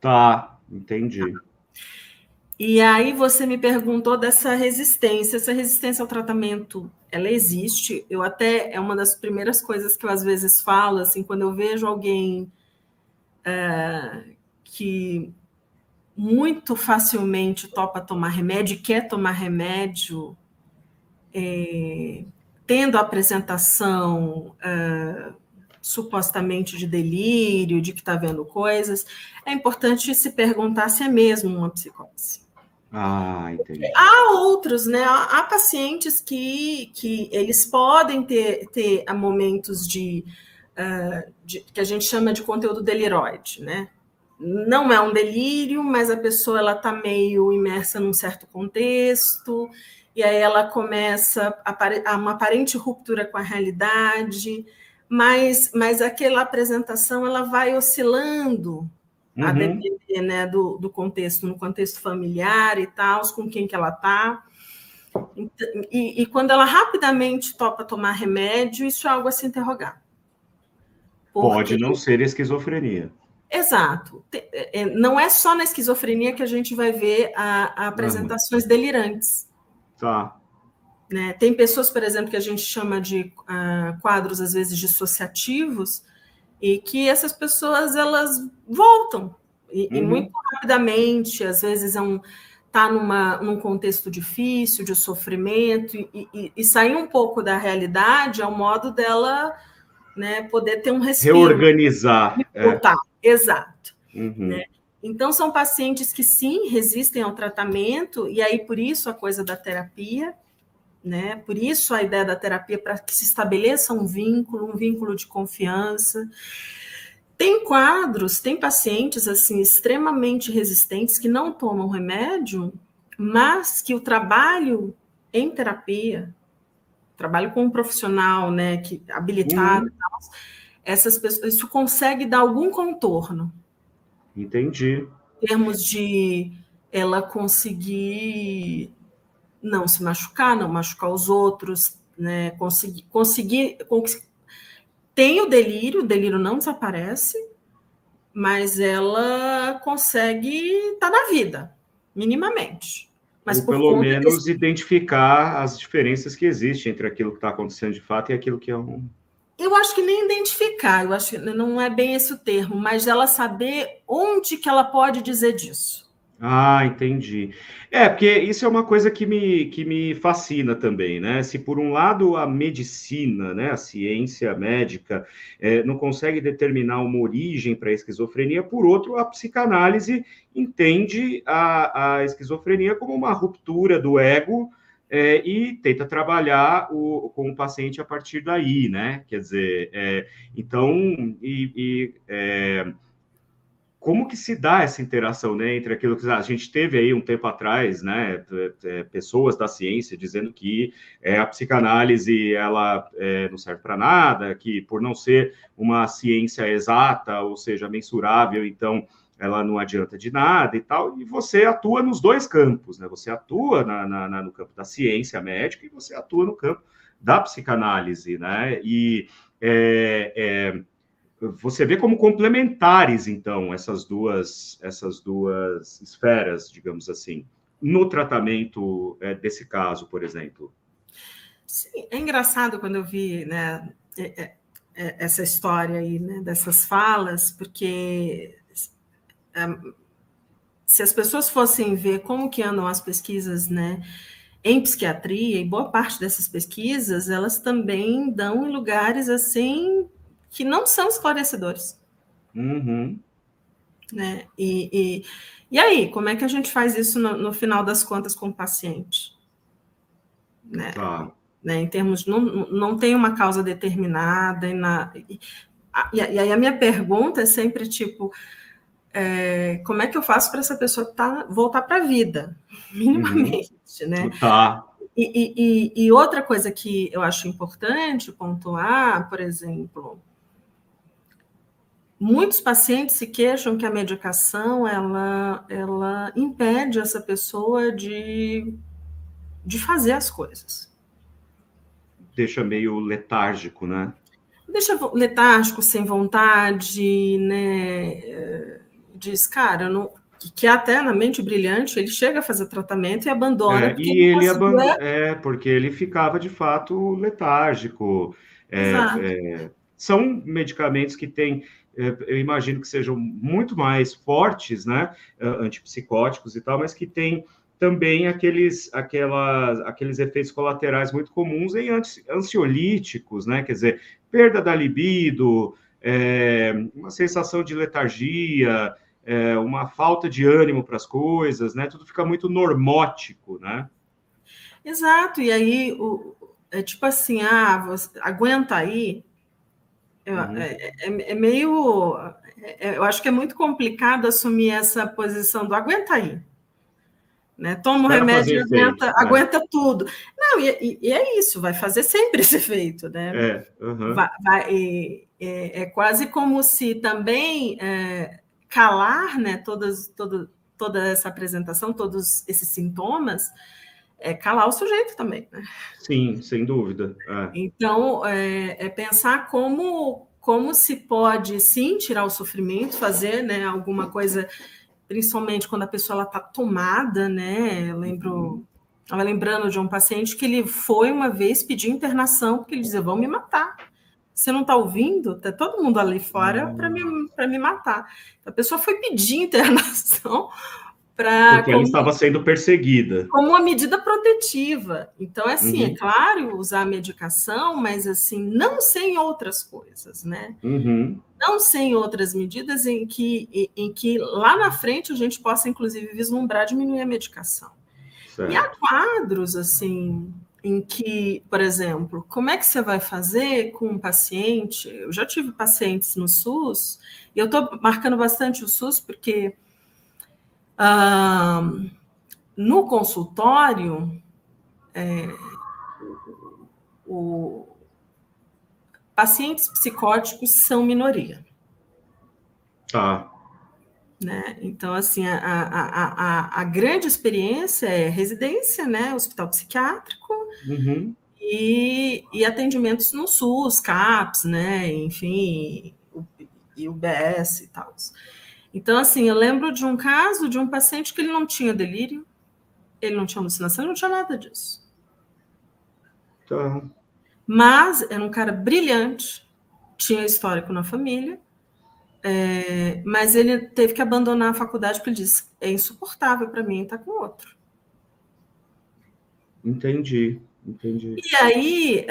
Tá, entendi. E aí você me perguntou dessa resistência. Essa resistência ao tratamento, ela existe. Eu até, é uma das primeiras coisas que eu às vezes falo, assim, quando eu vejo alguém que muito facilmente topa tomar remédio, quer tomar remédio, tendo a apresentação supostamente de delírio, de que está vendo coisas, é importante se perguntar se é mesmo uma psicose. Entendi. Há outros, né? Há pacientes que eles podem ter momentos de que a gente chama de conteúdo deliroide, né? Não é um delírio, mas a pessoa ela está meio imersa num certo contexto, e aí ela começa a uma aparente ruptura com a realidade, mas aquela apresentação ela vai oscilando a depender, né, do contexto, no contexto familiar e tal, com quem que ela está. E quando ela rapidamente topa tomar remédio, isso é algo a se interrogar. Pode não ser esquizofrenia. Exato. Não é só na esquizofrenia que a gente vai ver apresentações delirantes. Tá. Né? Tem pessoas, por exemplo, que a gente chama de quadros, às vezes, dissociativos, e que essas pessoas, elas voltam, e muito rapidamente, às vezes tá num contexto difícil, de sofrimento, e sair um pouco da realidade é o modo dela, né, poder ter um respiro. Reorganizar. Voltar. Exato. Né? Então, são pacientes que, sim, resistem ao tratamento, e aí, por isso, a coisa da terapia, né? Por isso, a ideia da terapia, para que se estabeleça um vínculo de confiança. Tem quadros, tem pacientes, assim, extremamente resistentes, que não tomam remédio, mas que o trabalho em terapia, trabalho com um profissional, né, habilitado, essas pessoas, isso consegue dar algum contorno. Entendi. Em termos de ela conseguir não se machucar, não machucar os outros, né? Conseguir. Tem o delírio não desaparece, mas ela consegue estar na vida, minimamente. Mas ou pelo menos identificar as diferenças que existem entre aquilo que está acontecendo de fato e aquilo que é um... Eu acho que nem identificar, eu acho que não é bem esse o termo, mas ela saber onde que ela pode dizer disso. Ah, entendi. Porque isso é uma coisa que me fascina também, né? Se por um lado a medicina, né, a ciência médica, não consegue determinar uma origem para a esquizofrenia, por outro, a psicanálise entende a esquizofrenia como uma ruptura do ego, e tenta trabalhar com o paciente a partir daí, né? Quer dizer, então, como que se dá essa interação, né, entre aquilo que a gente teve aí um tempo atrás, né, pessoas da ciência dizendo que a psicanálise ela não serve para nada, que por não ser uma ciência exata, ou seja, mensurável, então ela não adianta de nada e tal, e você atua nos dois campos, né, você atua no campo da ciência médica e você atua no campo da psicanálise, né, e você vê como complementares, então, essas duas esferas, digamos assim, no tratamento desse caso, por exemplo. Sim, é engraçado quando eu vi, né, essa história aí, né, dessas falas, porque se as pessoas fossem ver como que andam as pesquisas, né, em psiquiatria, e boa parte dessas pesquisas, elas também dão em lugares, assim, que não são esclarecedores. Né? E aí, como é que a gente faz isso no final das contas com o paciente? Né? Tá. Né? Em termos, não tem uma causa determinada, e aí a minha pergunta é sempre tipo, como é que eu faço para essa pessoa voltar para a vida, minimamente, né? Tá. E outra coisa que eu acho importante pontuar, por exemplo, muitos pacientes se queixam que a medicação ela impede essa pessoa de fazer as coisas. Deixa meio letárgico, né? Deixa letárgico, sem vontade, né? Diz, cara, não, que até na mente brilhante ele chega a fazer tratamento e abandona. Porque E ele abandona, porque ele ficava de fato letárgico. São medicamentos que têm, eu imagino que sejam muito mais fortes, né? Antipsicóticos e tal, mas que têm também aqueles efeitos colaterais muito comuns em ansiolíticos, né? Quer dizer, perda da libido, uma sensação de letargia, uma falta de ânimo para as coisas, né? Tudo fica muito normótico, né? Exato, e aí é tipo assim, você aguenta aí. É meio. Eu acho que é muito complicado assumir essa posição do aguenta aí. Né? Toma o remédio e aguenta tudo. Não, e é isso, vai fazer sempre esse efeito. Né? É quase como se também calar, né, toda essa apresentação, todos esses sintomas, calar o sujeito também. Né? Sim, sem dúvida. Então, pensar como como se pode, sim, tirar o sofrimento, fazer, né, alguma coisa, principalmente quando a pessoa está tomada, né? Estava lembrando de um paciente que ele foi uma vez pedir internação, porque ele dizia, vão me matar. Você não está ouvindo? Está todo mundo ali fora para me matar. A pessoa foi pedir internação porque ela estava sendo perseguida. Como uma medida protetiva. Então, assim, é claro usar a medicação, mas assim, não sem outras coisas, né? Não sem outras medidas em que lá na frente a gente possa, inclusive, vislumbrar diminuir a medicação. Certo. E há quadros, assim, em que, por exemplo, como é que você vai fazer com um paciente? Eu já tive pacientes no SUS, e eu estou marcando bastante o SUS porque no consultório, pacientes psicóticos são minoria. Tá. Né? Então, assim, a grande experiência é residência, né? Hospital psiquiátrico e atendimentos no SUS, CAPS, né? Enfim, e UBS e tal. Então, assim, eu lembro de um caso de um paciente que ele não tinha delírio, ele não tinha alucinação, ele não tinha nada disso. Tá. Mas era um cara brilhante, tinha histórico na família, mas ele teve que abandonar a faculdade porque ele disse, é insuportável para mim estar com outro. Entendi. E aí,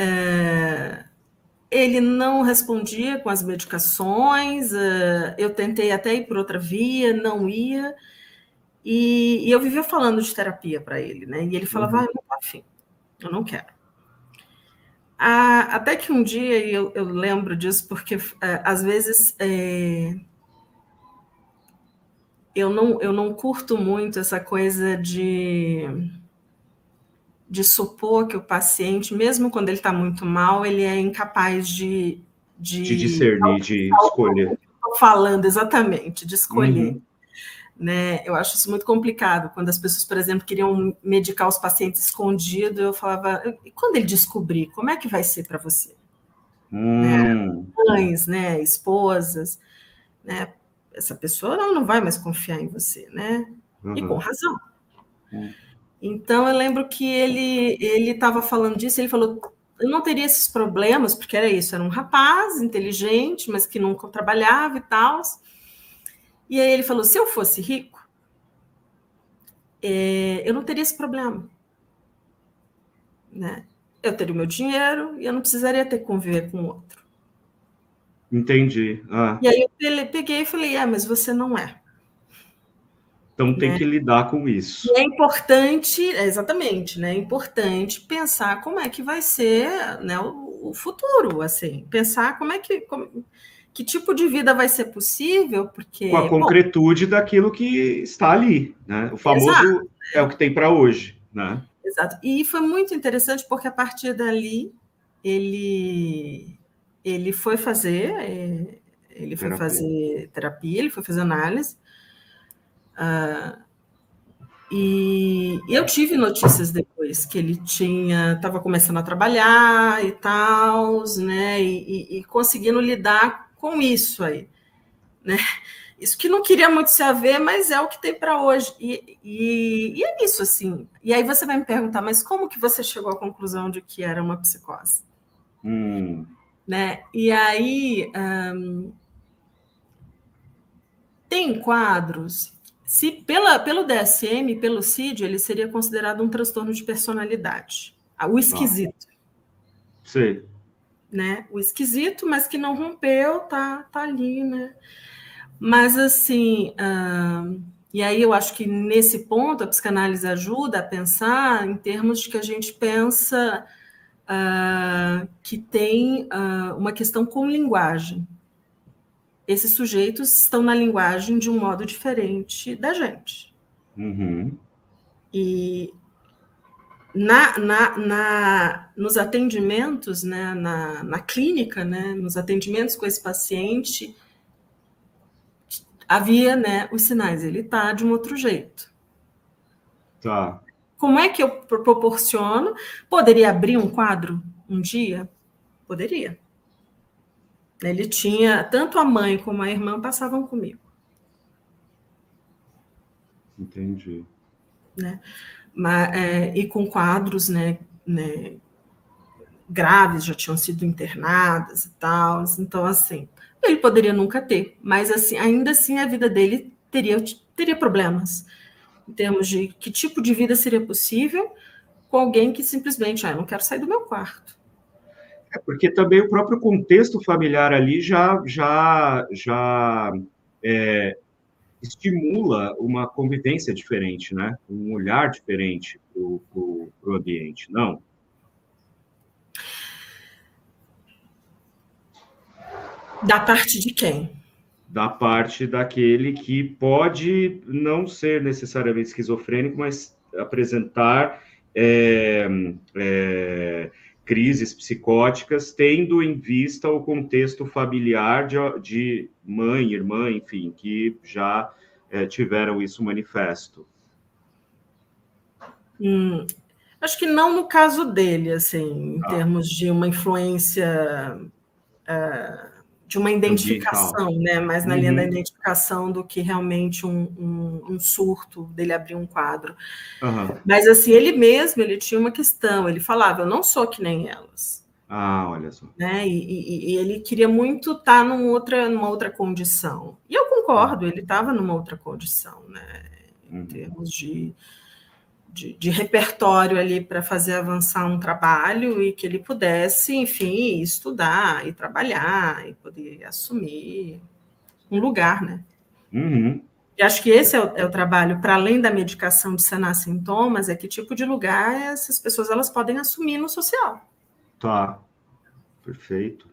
ele não respondia com as medicações, eu tentei até ir por outra via, não ia, e eu vivia falando de terapia para ele, né? E ele falava, eu não estou afim, eu não quero. Até que um dia, eu lembro disso, porque às vezes eu não curto muito essa coisa de supor que o paciente, mesmo quando ele está muito mal, ele é incapaz de discernir, de escolher. Estou falando exatamente, de escolher. Né? Eu acho isso muito complicado. Quando as pessoas, por exemplo, queriam medicar os pacientes escondidos, eu falava, e quando ele descobrir, como é que vai ser para você? Né? Mães, né? Esposas, né? Essa pessoa não vai mais confiar em você, né? E com razão. Então, eu lembro que ele estava falando disso, ele falou, eu não teria esses problemas, porque era isso, era um rapaz inteligente, mas que nunca trabalhava e tal. E aí ele falou, se eu fosse rico, eu não teria esse problema. Né? Eu teria o meu dinheiro e eu não precisaria ter que conviver com o outro. Entendi. E aí eu peguei e falei, mas você não é. Então tem que lidar com isso. E é importante, exatamente, né? É importante pensar como é que vai ser, né, o futuro, assim, pensar que tipo de vida vai ser possível, porque com a concretude daquilo que está ali, né? O famoso é o que tem para hoje, né? Exato. E foi muito interessante porque a partir dali ele foi fazer terapia, ele foi fazer análise. E eu tive notícias depois que ele estava começando a trabalhar e tal, né? E conseguindo lidar com isso aí, né? Isso que não queria muito se haver, mas é o que tem para hoje. E é isso, assim. E aí você vai me perguntar, mas como que você chegou à conclusão de que era uma psicose? Né? E aí tem quadros. Se pelo DSM, pelo CID, ele seria considerado um transtorno de personalidade. O esquisito. Sei. Né? O esquisito, mas que não rompeu, tá ali, né? Mas, assim, e aí eu acho que nesse ponto a psicanálise ajuda a pensar em termos de que a gente pensa que tem uma questão com linguagem. Esses sujeitos estão na linguagem de um modo diferente da gente. E nos atendimentos, né, na clínica, né, nos atendimentos com esse paciente, havia, né, os sinais, ele está de um outro jeito. Tá. Como é que eu proporciono? Poderia abrir um quadro um dia? Poderia. Ele tinha, tanto a mãe como a irmã passavam comigo. Entendi. Né? E com quadros, né, graves, já tinham sido internadas e tal. Então, assim, ele poderia nunca ter, mas assim, ainda assim a vida dele teria problemas em termos de que tipo de vida seria possível com alguém que simplesmente, eu não quero sair do meu quarto. Porque também o próprio contexto familiar ali já estimula uma convivência diferente, né? Um olhar diferente para o ambiente, não? Da parte de quem? Da parte daquele que pode não ser necessariamente esquizofrênico, mas apresentar crises psicóticas, tendo em vista o contexto familiar de mãe, irmã, enfim, que já tiveram isso manifesto. Acho que não no caso dele, assim, em termos de uma influência, de uma identificação, ambiental. né? Mais na linha da identificação do que realmente um surto dele abrir um quadro. Mas assim, ele mesmo, ele tinha uma questão, ele falava, eu não sou que nem elas. Olha só. Né? E ele queria muito estar numa outra condição. E eu concordo, ele estava numa outra condição, né? Em termos de repertório ali para fazer avançar um trabalho e que ele pudesse, enfim, estudar e trabalhar e poder assumir um lugar, né? E acho que esse é o trabalho, para além da medicação de sanar sintomas, é que tipo de lugar essas pessoas elas podem assumir no social. Tá, perfeito.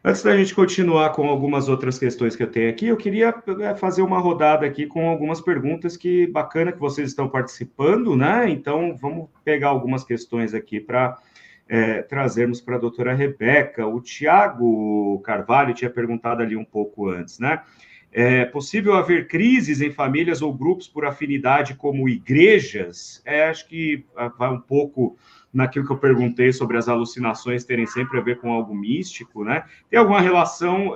Antes da gente continuar com algumas outras questões que eu tenho aqui, eu queria fazer uma rodada aqui com algumas perguntas que bacana que vocês estão participando, né? Então, vamos pegar algumas questões aqui para trazermos para a doutora Rebeca. O Tiago Carvalho tinha perguntado ali um pouco antes, né? É possível haver crises em famílias ou grupos por afinidade como igrejas? Acho que vai um pouco naquilo que eu perguntei sobre as alucinações terem sempre a ver com algo místico, né? Tem alguma relação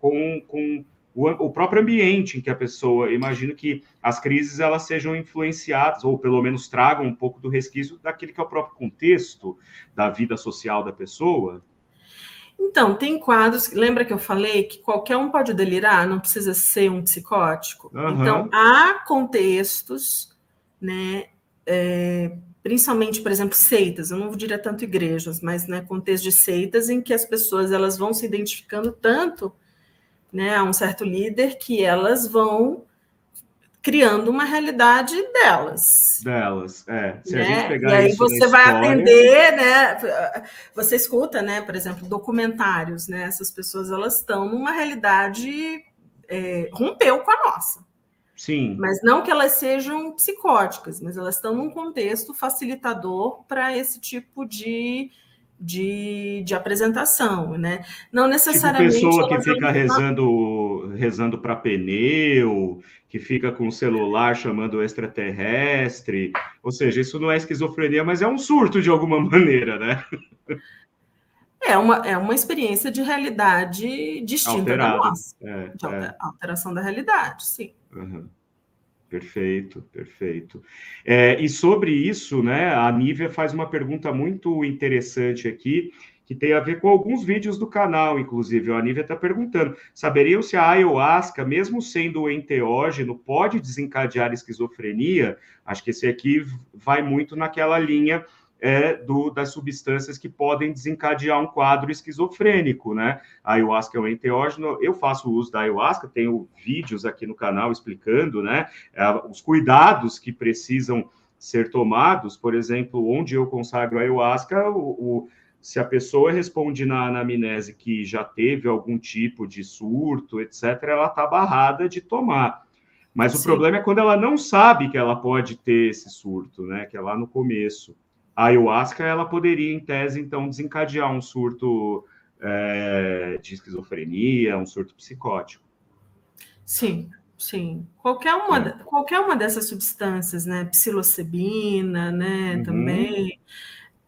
com o próprio ambiente em que a pessoa... Imagino que as crises elas sejam influenciadas, ou pelo menos tragam um pouco do resquício daquele que é o próprio contexto da vida social da pessoa. Então, tem quadros, lembra que eu falei que qualquer um pode delirar, não precisa ser um psicótico? Então, há contextos, né, principalmente, por exemplo, seitas, eu não diria tanto igrejas, mas né, contexto de seitas em que as pessoas elas vão se identificando tanto, né, a um certo líder que elas vão criando uma realidade delas. Se né? A gente pegar e aí isso você vai atender, né? Você escuta, né? Por exemplo, documentários, né? Essas pessoas elas estão numa realidade rompeu com a nossa. Sim. Mas não que elas sejam psicóticas, mas elas estão num contexto facilitador para esse tipo de apresentação, né? Não necessariamente. Tipo pessoa que fica rezando para pneu, que fica com o celular chamando o extraterrestre. Ou seja, isso não é esquizofrenia, mas é um surto de alguma maneira, né? É uma experiência de realidade distinta da nossa. De alteração da realidade, sim. Perfeito, perfeito. E sobre isso, né, a Nívia faz uma pergunta muito interessante aqui, que tem a ver com alguns vídeos do canal, inclusive. A Nívia está perguntando: saberiam se a ayahuasca, mesmo sendo enteógeno, pode desencadear esquizofrenia? Acho que esse aqui vai muito naquela linha das substâncias que podem desencadear um quadro esquizofrênico, né? A ayahuasca é um enteógeno, eu faço uso da ayahuasca, tenho vídeos aqui no canal explicando, né, os cuidados que precisam ser tomados. Por exemplo, onde eu consagro a ayahuasca, se a pessoa responde na anamnese que já teve algum tipo de surto, etc., ela está barrada de tomar. Mas o problema é quando ela não sabe que ela pode ter esse surto, né, que é lá no começo. A ayahuasca, ela poderia, em tese, então, desencadear um surto de esquizofrenia, um surto psicótico. Sim, sim. Qualquer uma dessas substâncias, né? Psilocibina, né? Também,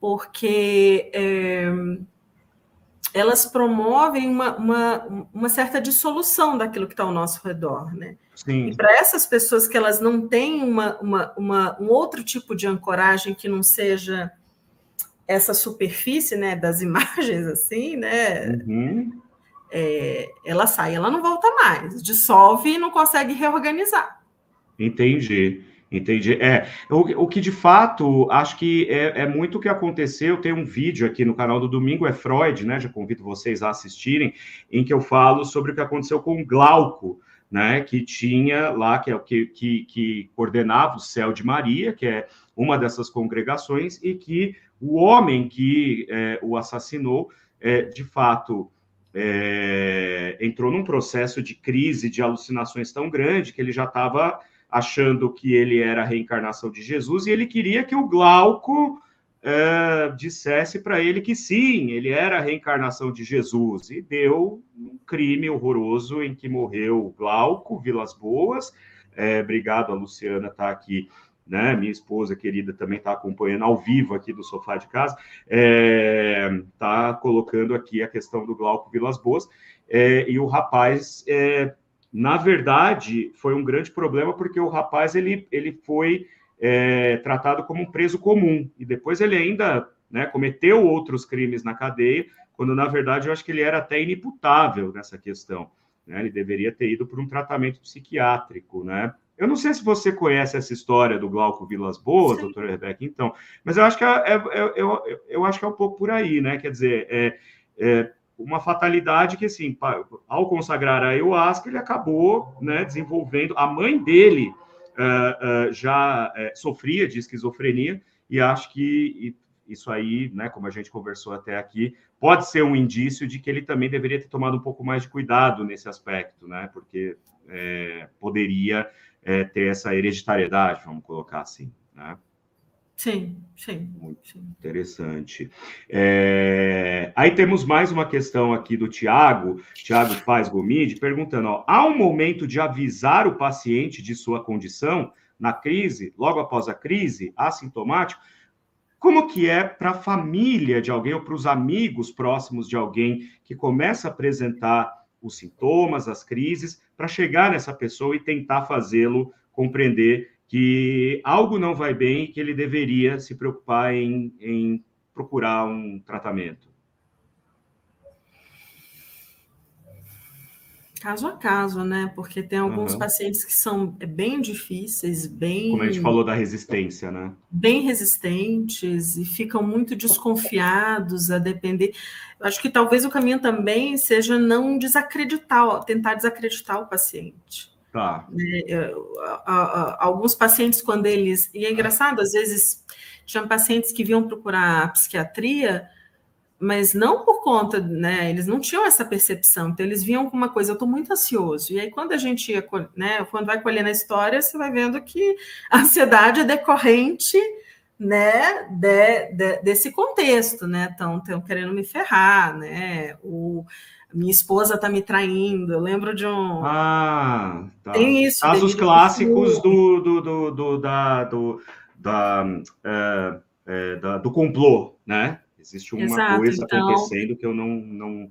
porque elas promovem uma certa dissolução daquilo que está ao nosso redor, né? Sim. E para essas pessoas que elas não têm um outro tipo de ancoragem que não seja essa superfície, né, das imagens, assim, né? Uhum. Ela sai, ela não volta mais, dissolve e não consegue reorganizar. Entendi. O que de fato, acho que é muito o que aconteceu. Tem um vídeo aqui no canal do Domingo é Freud, né? Já convido vocês a assistirem, em que eu falo sobre o que aconteceu com o Glauco, né? Que tinha lá, que coordenava o Céu de Maria, que é uma dessas congregações, e que o homem que o assassinou, de fato, entrou num processo de crise, de alucinações tão grande que ele já estava achando que ele era a reencarnação de Jesus, e ele queria que o Glauco dissesse para ele que sim, ele era a reencarnação de Jesus, e deu um crime horroroso em que morreu o Glauco Vilas Boas. Obrigado, a Luciana está aqui, né? Minha esposa querida também está acompanhando ao vivo aqui do sofá de casa, está colocando aqui a questão do Glauco Vilas Boas, e o rapaz... na verdade, foi um grande problema porque o rapaz ele foi tratado como um preso comum, e depois ele ainda, né, cometeu outros crimes na cadeia, quando na verdade eu acho que ele era até inimputável nessa questão, né? Ele deveria ter ido por um tratamento psiquiátrico, né? Eu não sei se você conhece essa história do Glauco Vilas Boas, Sim. doutora Rebeca, então, mas eu acho que eu acho que é um pouco por aí, né? Quer dizer, uma fatalidade que, assim, ao consagrar a ayahuasca, ele acabou, né, desenvolvendo. A mãe dele já sofria de esquizofrenia, e acho que isso aí, né, como a gente conversou até aqui, pode ser um indício de que ele também deveria ter tomado um pouco mais de cuidado nesse aspecto, né, porque poderia ter essa hereditariedade, vamos colocar assim, né? Sim. Muito interessante. Aí temos mais uma questão aqui do Tiago Paz Gomide, perguntando, ó, há um momento de avisar o paciente de sua condição na crise, logo após a crise, assintomático? Como que é para a família de alguém ou para os amigos próximos de alguém que começa a apresentar os sintomas, as crises, para chegar nessa pessoa e tentar fazê-lo compreender que algo não vai bem e que ele deveria se preocupar em procurar um tratamento? Caso a caso, né? Porque tem alguns Uhum. pacientes que são bem difíceis, Como a gente falou da resistência, né? bem resistentes e ficam muito desconfiados a depender. Eu acho que talvez o caminho também seja não desacreditar, tentar desacreditar o paciente. Tá. Alguns pacientes, quando eles... E é engraçado, às vezes, tinham pacientes que vinham procurar psiquiatria, mas não por conta, né? Eles não tinham essa percepção, então eles vinham com uma coisa, eu estou muito ansioso. E aí, quando a gente ia, né, quando vai colhendo a história, você vai vendo que a ansiedade é decorrente, né, desse contexto, né? Estão querendo me ferrar, né? Minha esposa está me traindo. Eu lembro de um. Ah, tá. Tem isso, Casos delírio de clássicos ciúme. do complô, né? Existe uma Exato, coisa então. acontecendo que eu não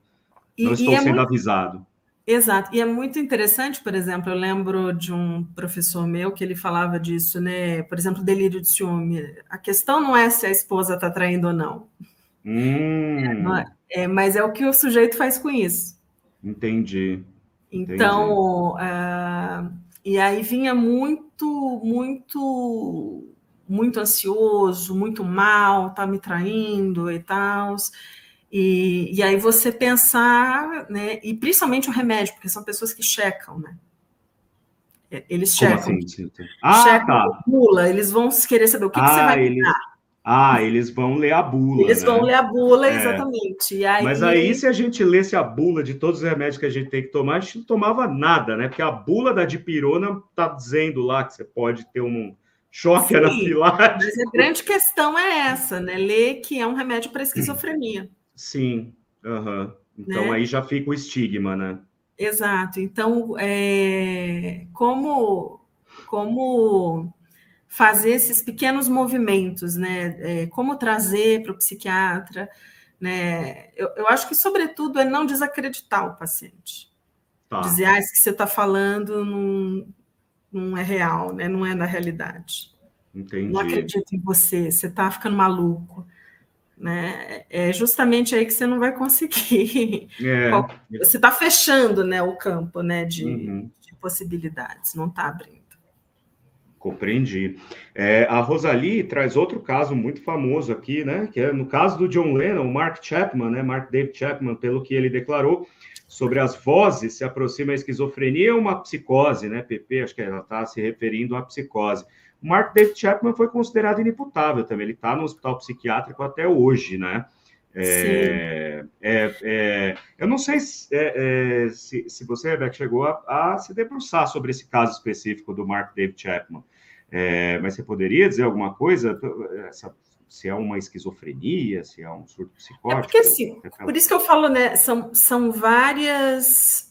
E estou é sendo muito. avisado. Exato, e é muito interessante, por exemplo, eu lembro de um professor meu que ele falava disso, né? Por exemplo, delírio de ciúme. A questão não é se a esposa está traindo ou não, Hum, mas é o que o sujeito faz com isso. entendi. Então, e aí vinha muito ansioso, muito mal, tá me traindo e tal. E aí você pensar, né? E principalmente o remédio, porque são pessoas que checam, né? Eles Como checam, assim? Ah, tá. bula, eles vão querer saber o que você vai Ah, me eles, dar. eles vão ler a bula, Eles vão né? ler a bula, É. exatamente. Mas aí, se a gente lesse a bula de todos os remédios que a gente tem que tomar, a gente não tomava nada, né? Porque a bula da dipirona tá dizendo lá que você pode ter um choque Sim, mas a anafilático. grande questão é essa, né? Ler que é um remédio para esquizofrenia, Sim, aham. Então né? aí já fica o estigma, né? Exato. Então, como fazer esses pequenos movimentos, né? Como trazer para o psiquiatra, né? Eu acho que, sobretudo, é não desacreditar o paciente. Tá. Dizer, isso que você está falando não é real, né? Não é da realidade. Entendi. Não acredito em você, você está ficando maluco. Né? É justamente aí que você não vai conseguir. Você está fechando, né, o campo, né, de possibilidades, não está abrindo. Compreendi. A Rosalie traz outro caso muito famoso aqui, né? Que é no caso do John Lennon, o Mark Chapman, né? Mark David Chapman, pelo que ele declarou sobre as vozes, se aproxima a esquizofrenia ou uma psicose, né? PP, acho que ela está se referindo à psicose. O Mark David Chapman foi considerado inimputável também. Ele está no hospital psiquiátrico até hoje, né? Eu não sei se você, Rebeca, chegou a se debruçar sobre esse caso específico do Mark David Chapman, mas você poderia dizer alguma coisa? Se é uma esquizofrenia, se é um surto psicótico? Porque, assim, por isso que eu falo, né, são várias...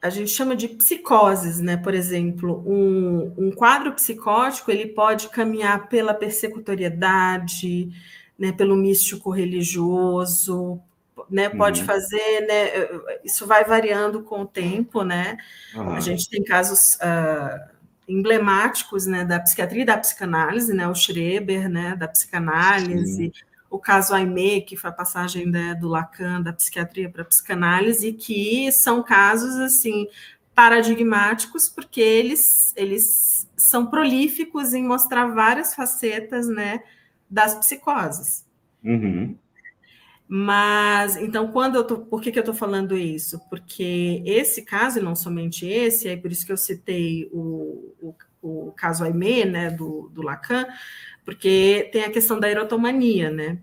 a gente chama de psicoses, né? Por exemplo, um quadro psicótico, ele pode caminhar pela persecutoriedade, né, pelo místico religioso, né, pode fazer, né, isso vai variando com o tempo, né? A gente tem casos emblemáticos, né, da psiquiatria e da psicanálise, né, o Schreber, né, da psicanálise, o caso Aimé, que foi a passagem, né, do Lacan, da psiquiatria para a psicanálise, que são casos, assim, paradigmáticos, porque eles são prolíficos em mostrar várias facetas, né, das psicoses. Mas, então, por que eu estou falando isso? Porque esse caso, e não somente esse, é por isso que eu citei o caso Aimé, né, do Lacan, porque tem a questão da erotomania, né?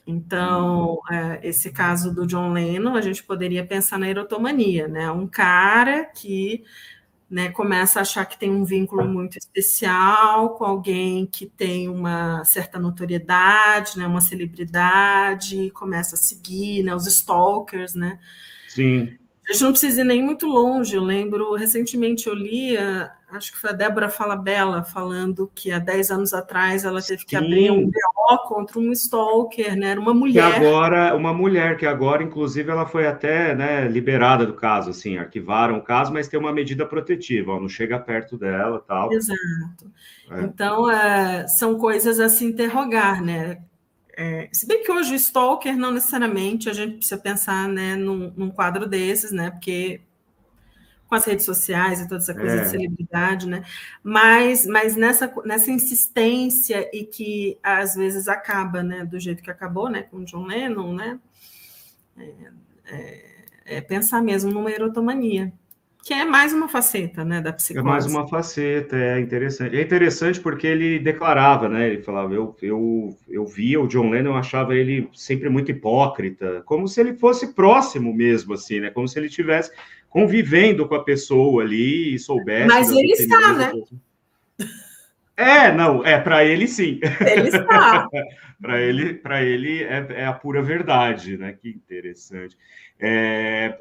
Então, esse caso do John Lennon, a gente poderia pensar na erotomania, né? Um cara que, né, começa a achar que tem um vínculo muito especial com alguém que tem uma certa notoriedade, né, uma celebridade, começa a seguir, né, os stalkers, né? Sim. A gente não precisa ir nem muito longe. Eu lembro, recentemente eu li, acho que foi a Débora Falabella falando que há 10 anos atrás ela teve que abrir um BO contra um stalker, né? Era uma mulher. Uma mulher que agora, inclusive, ela foi até, né, liberada do caso, assim, arquivaram o caso, mas tem uma medida protetiva, não chega perto dela, tal. Exato. Então, são coisas a se interrogar, né? Se bem que hoje o stalker não necessariamente a gente precisa pensar, né, num quadro desses, né, porque com as redes sociais e toda essa coisa de celebridade, né, mas nessa insistência e que às vezes acaba, né, do jeito que acabou, né, com John Lennon, né, pensar mesmo numa erotomania, que é mais uma faceta, né, da psicose. É mais uma faceta, interessante. É interessante porque ele declarava, né? Ele falava, eu via o John Lennon, eu achava ele sempre muito hipócrita, como se ele fosse próximo mesmo, assim, né? Como se ele estivesse convivendo com a pessoa ali e soubesse. Mas ele está, né? Para ele sim. Ele está. Para ele é a pura verdade, né? Que interessante.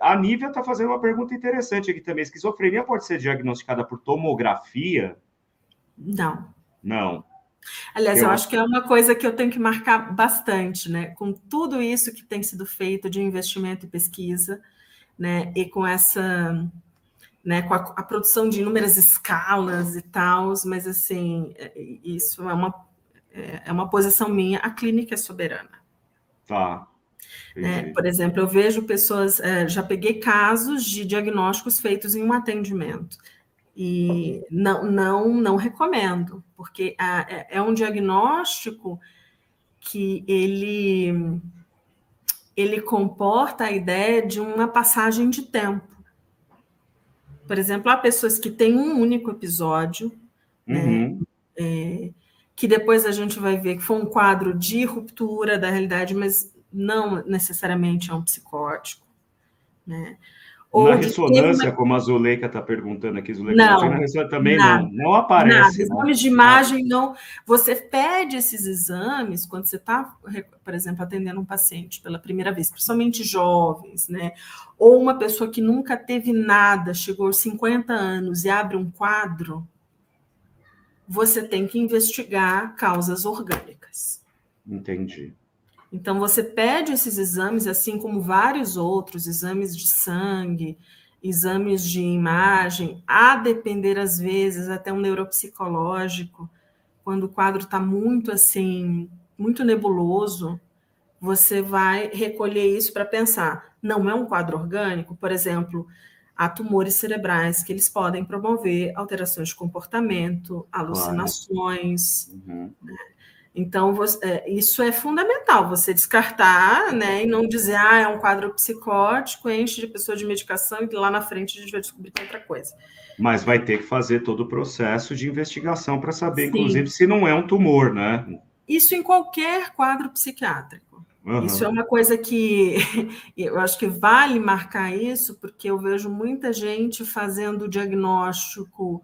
A Nívia está fazendo uma pergunta interessante aqui também. Esquizofrenia pode ser diagnosticada por tomografia? Não. Não. Aliás, eu acho que é uma coisa que eu tenho que marcar bastante, né? Com tudo isso que tem sido feito de investimento e pesquisa, né? E com essa, né? Com a produção de inúmeras escalas e tal, mas assim, isso é uma posição minha. A clínica é soberana. Tá. Por exemplo, eu vejo pessoas, já peguei casos de diagnósticos feitos em um atendimento. E não recomendo, porque é um diagnóstico que ele comporta a ideia de uma passagem de tempo. Por exemplo, há pessoas que têm um único episódio, né, que depois a gente vai ver que foi um quadro de ruptura da realidade, mas não necessariamente é um psicótico, né? Na ressonância, como a Zuleika está perguntando aqui, não, na ressonância também não aparece. Nada. Exames de imagem, não. Você pede esses exames quando você está, por exemplo, atendendo um paciente pela primeira vez, principalmente jovens, né? Ou uma pessoa que nunca teve nada, chegou aos 50 anos e abre um quadro, você tem que investigar causas orgânicas. Entendi. Então, você pede esses exames, assim como vários outros, exames de sangue, exames de imagem, a depender, às vezes, até um neuropsicológico, quando o quadro está muito, assim, muito nebuloso, você vai recolher isso para pensar, não é um quadro orgânico? Por exemplo, há tumores cerebrais que eles podem promover alterações de comportamento, Claro. alucinações. Uhum. Então, isso é fundamental, você descartar, né, e não dizer, é um quadro psicótico, enche de pessoa de medicação e lá na frente a gente vai descobrir que é outra coisa. Mas vai ter que fazer todo o processo de investigação para saber, inclusive, Sim. se não é um tumor, né? Isso em qualquer quadro psiquiátrico. Isso é Uhum. uma coisa que eu acho que vale marcar isso, porque eu vejo muita gente fazendo diagnóstico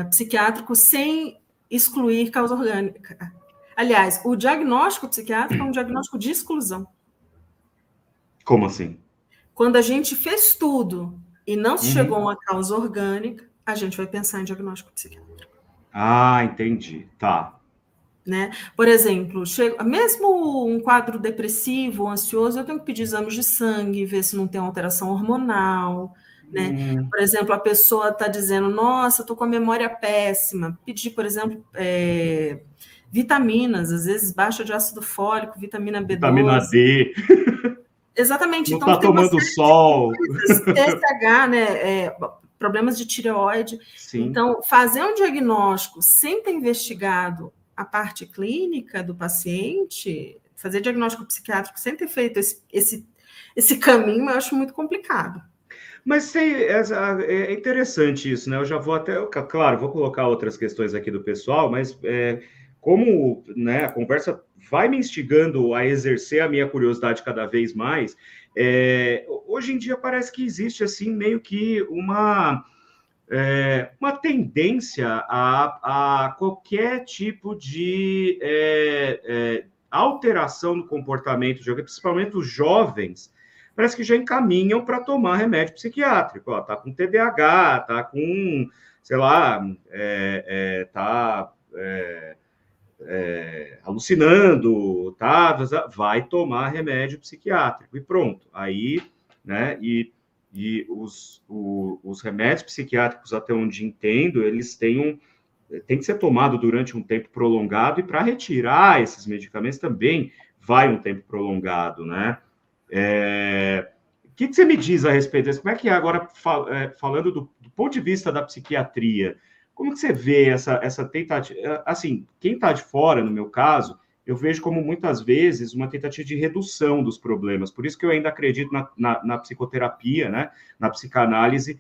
psiquiátrico sem excluir causa orgânica. Aliás, o diagnóstico psiquiátrico é um diagnóstico de exclusão. Como assim? Quando a gente fez tudo e não chegou a Uhum. uma causa orgânica, a gente vai pensar em diagnóstico psiquiátrico. Ah, entendi. Tá. Né? Por exemplo, mesmo um quadro depressivo, ansioso, eu tenho que pedir exames de sangue, ver se não tem alteração hormonal. Né? Por exemplo, a pessoa está dizendo, nossa, estou com a memória péssima. Pedir, por exemplo, vitaminas, às vezes baixa de ácido fólico, vitamina Vitamina B12. D. Exatamente, Não então está tem uma tomando série de sol. coisas, TSH, né, problemas de tireoide. Sim. Então, fazer um diagnóstico sem ter investigado a parte clínica do paciente, fazer diagnóstico psiquiátrico sem ter feito esse caminho, eu acho muito complicado. Mas é interessante isso, né? Eu já vou até, claro, vou colocar outras questões aqui do pessoal, mas como, né, a conversa vai me instigando a exercer a minha curiosidade cada vez mais, hoje em dia parece que existe assim meio que uma tendência a qualquer tipo de alteração no comportamento, principalmente os jovens, parece que já encaminham para tomar remédio psiquiátrico. Ó, tá com TDAH, tá com, sei lá, tá alucinando, tá, vai tomar remédio psiquiátrico e pronto. Aí, né, e os remédios psiquiátricos, até onde entendo, eles têm que ser tomado durante um tempo prolongado, e para retirar esses medicamentos também vai um tempo prolongado, né? O que você me diz a respeito disso? Como é que é agora, falando do ponto de vista da psiquiatria, como que você vê essa tentativa? Assim, quem está de fora, no meu caso, eu vejo como muitas vezes uma tentativa de redução dos problemas. Por isso que eu ainda acredito na psicoterapia, né? Na psicanálise,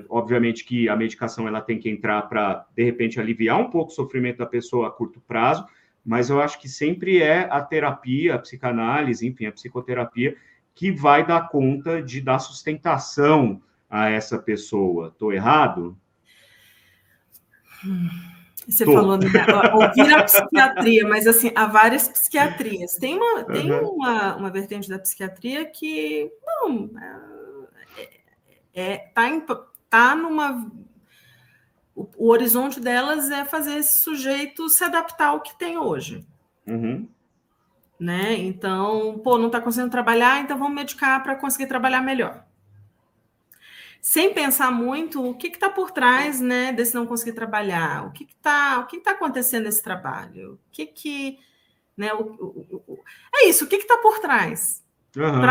obviamente que a medicação ela tem que entrar para, de repente, aliviar um pouco o sofrimento da pessoa a curto prazo, mas eu acho que sempre é a terapia, a psicanálise, enfim, a psicoterapia, que vai dar conta de dar sustentação a essa pessoa. Estou errado? Você falou, né, ouvir a psiquiatria, mas assim, há várias psiquiatrias. Tem uma vertente da psiquiatria que não tá numa. O horizonte delas é fazer esse sujeito se adaptar ao que tem hoje. Uhum. Né? Então, não está conseguindo trabalhar, então vamos medicar para conseguir trabalhar melhor. Sem pensar muito o que está por trás, né, desse não conseguir trabalhar, o que está acontecendo nesse trabalho, né, é isso, o que está por trás? Uhum.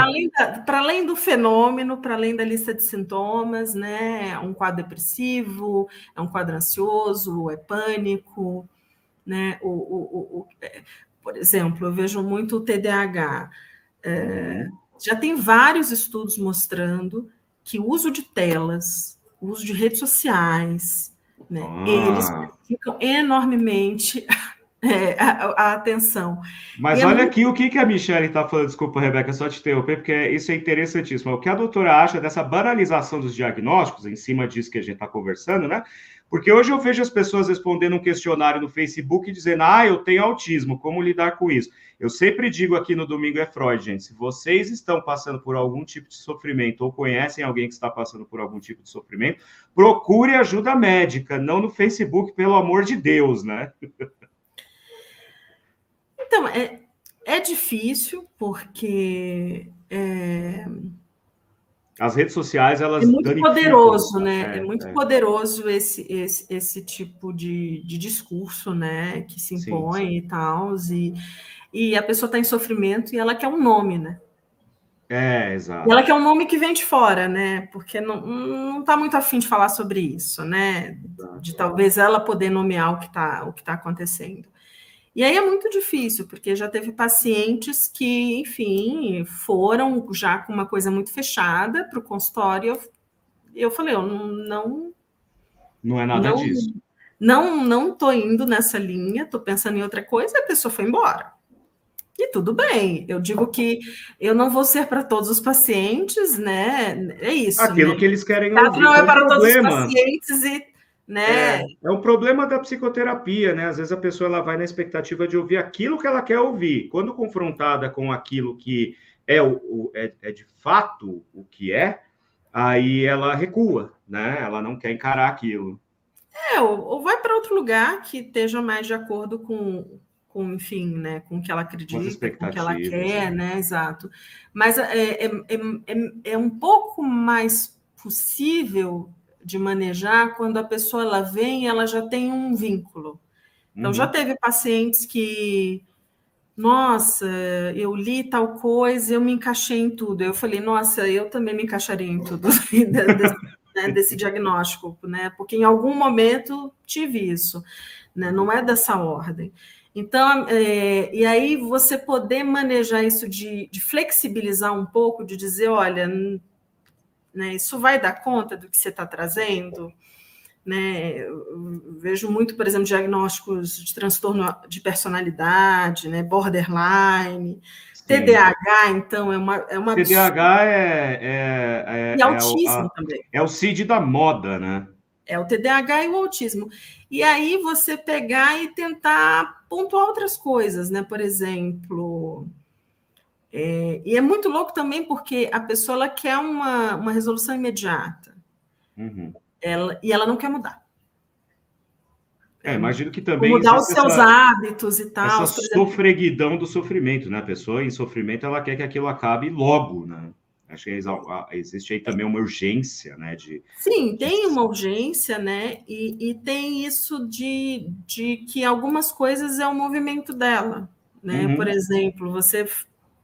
Para além do fenômeno, para além da lista de sintomas, né, um quadro depressivo, é um quadro ansioso, é pânico, né, por exemplo, eu vejo muito o TDAH. Já tem vários estudos mostrando que o uso de telas, o uso de redes sociais, né, eles prejudicam enormemente a atenção. Mas olha aqui o que a Michelle está falando, desculpa, Rebeca, só te interromper, porque isso é interessantíssimo. O que a doutora acha dessa banalização dos diagnósticos, em cima disso que a gente está conversando, né? Porque hoje eu vejo as pessoas respondendo um questionário no Facebook dizendo, eu tenho autismo, como lidar com isso? Eu sempre digo aqui no Domingo é Freud, gente, se vocês estão passando por algum tipo de sofrimento ou conhecem alguém que está passando por algum tipo de sofrimento, procure ajuda médica, não no Facebook, pelo amor de Deus, né? Então, é difícil, porque as redes sociais, elas é muito danificam. poderoso, né? É muito poderoso esse tipo de discurso, né? Que se impõe, sim, e tal, e a pessoa está em sofrimento e ela quer um nome, né? Exato. E ela quer um nome que vem de fora, né? Porque não está muito afim de falar sobre isso, né? De talvez ela poder nomear o que tá acontecendo. E aí é muito difícil, porque já teve pacientes que, enfim, foram já com uma coisa muito fechada para o consultório. Eu falei, eu não é nada disso. Não estou indo nessa linha, estou pensando em outra coisa, a pessoa foi embora. E tudo bem, eu digo que eu não vou ser para todos os pacientes, né? É isso. Aquilo, né, que eles querem ouvir. Não é para todos os pacientes e, né? É um problema da psicoterapia, né? Às vezes a pessoa ela vai na expectativa de ouvir aquilo que ela quer ouvir. Quando confrontada com aquilo que é de fato o que é, aí ela recua, né? Ela não quer encarar aquilo. Ou vai para outro lugar que esteja mais de acordo com, enfim, né, com o que ela acredita, com o que ela quer, né? Exato. Mas é um pouco mais possível de manejar quando a pessoa ela vem e ela já tem um vínculo. Então, já teve pacientes que, nossa, eu li tal coisa, eu me encaixei em tudo. Eu falei, nossa, eu também me encaixaria em tudo desse diagnóstico, né? Porque em algum momento tive isso, né? Não é dessa ordem. Então, e aí você poder manejar isso de flexibilizar um pouco, de dizer, olha, né, isso vai dar conta do que você está trazendo? Né, eu vejo muito, por exemplo, diagnósticos de transtorno de personalidade, né, borderline, sim. TDAH, então, é uma TDAH e autismo também. É o CID da moda, né? É o TDAH e o autismo. E aí você pegar e tentar pontuar outras coisas, né? Por exemplo, e é muito louco também porque a pessoa ela quer uma resolução imediata. E ela não quer mudar. Imagino que também mudar os seus hábitos e tal. Essa sofreguidão do sofrimento, né? A pessoa em sofrimento, ela quer que aquilo acabe logo, né? Acho que existe aí também uma urgência, né? Sim, tem uma urgência, né? E tem isso de que algumas coisas é o movimento dela, né? Por exemplo,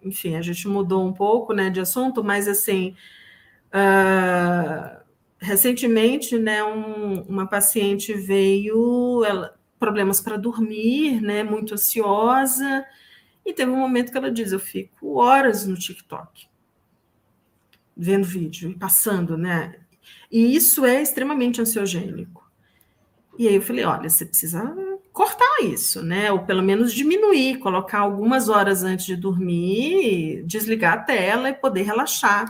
enfim, a gente mudou um pouco, né, de assunto, mas assim, recentemente, né, uma paciente veio, problemas para dormir, né, muito ansiosa, e teve um momento que ela diz, eu fico horas no TikTok, vendo vídeo e passando, né? E isso é extremamente ansiogênico. E aí eu falei, olha, você precisa cortar isso, né? Ou pelo menos diminuir, colocar algumas horas antes de dormir, desligar a tela e poder relaxar.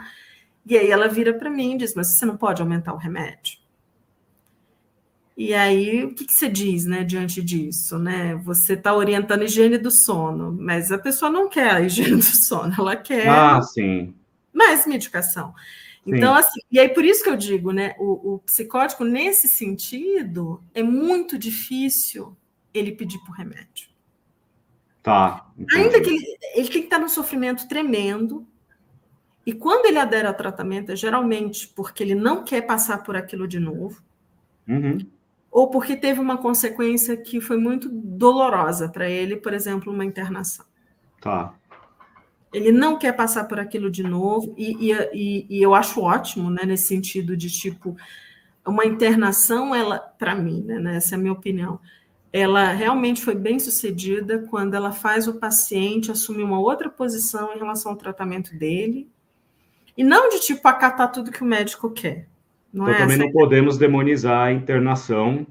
E aí ela vira para mim e diz, mas você não pode aumentar o remédio? E aí, o que você diz, né, diante disso, né? Você está orientando a higiene do sono, mas a pessoa não quer a higiene do sono, ela quer mais medicação. Então, assim, e aí por isso que eu digo, né, o psicótico, nesse sentido, é muito difícil ele pedir por remédio. Tá. Entendi. Ainda que ele tem que estar num sofrimento tremendo, e quando ele adere ao tratamento, é geralmente porque ele não quer passar por aquilo de novo, ou porque teve uma consequência que foi muito dolorosa para ele, por exemplo, uma internação. Tá. Ele não quer passar por aquilo de novo, e eu acho ótimo, né, nesse sentido de, tipo, uma internação, ela, para mim, né, essa é a minha opinião, ela realmente foi bem sucedida quando ela faz o paciente assumir uma outra posição em relação ao tratamento dele, e não de, tipo, acatar tudo que o médico quer. Então, também não podemos demonizar a internação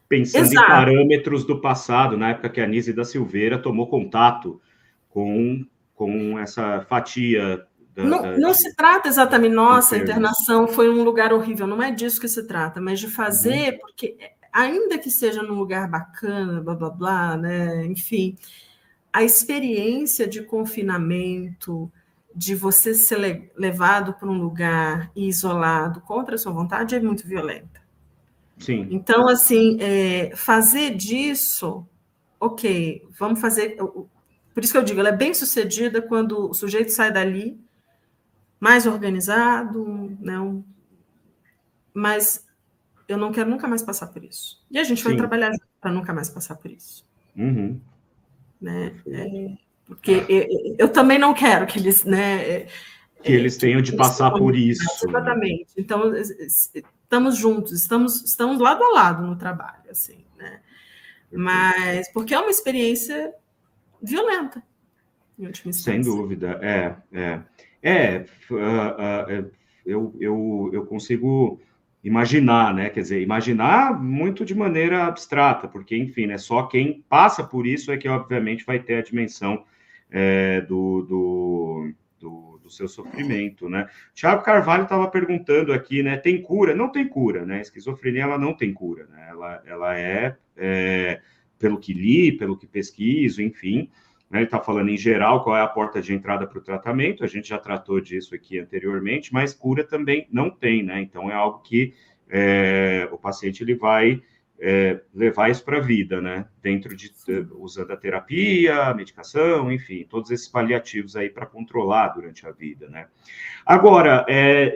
pensando em parâmetros do passado, na época que a Anísia da Silveira tomou contato com essa fatia. Não se trata exatamente, nossa, a internação foi um lugar horrível, não é disso que se trata, mas de fazer, porque ainda que seja num lugar bacana, blá, blá, blá, né, enfim, a experiência de confinamento, de você ser levado para um lugar isolado contra a sua vontade é muito violenta. Sim. Então, assim, fazer disso, ok, vamos fazer... Por isso que eu digo, ela é bem sucedida quando o sujeito sai dali mais organizado, né? Mas eu não quero nunca mais passar por isso. E a gente vai Sim. trabalhar para nunca mais passar por isso. Uhum. Né? Porque eu também não quero que eles, né, que eles tenham de passar por isso. Exatamente. Né? Então, estamos juntos, estamos lado a lado no trabalho, assim, né? Mas porque é uma experiência violenta, em última instância. Sem dúvida, eu consigo imaginar, né? Quer dizer, imaginar muito de maneira abstrata, porque, enfim, né, só quem passa por isso é que, obviamente, vai ter a dimensão do seu sofrimento, né? Tiago Carvalho estava perguntando aqui, né? Tem cura? Não tem cura, né? A esquizofrenia, ela não tem cura, né? Ela pelo que li, pelo que pesquiso, enfim, né? Ele está falando em geral qual é a porta de entrada para o tratamento, a gente já tratou disso aqui anteriormente, mas cura também não tem, né? Então é algo que o paciente ele vai levar isso para a vida, né? Dentro de usando a terapia, a medicação, enfim, todos esses paliativos aí para controlar durante a vida, né? Agora,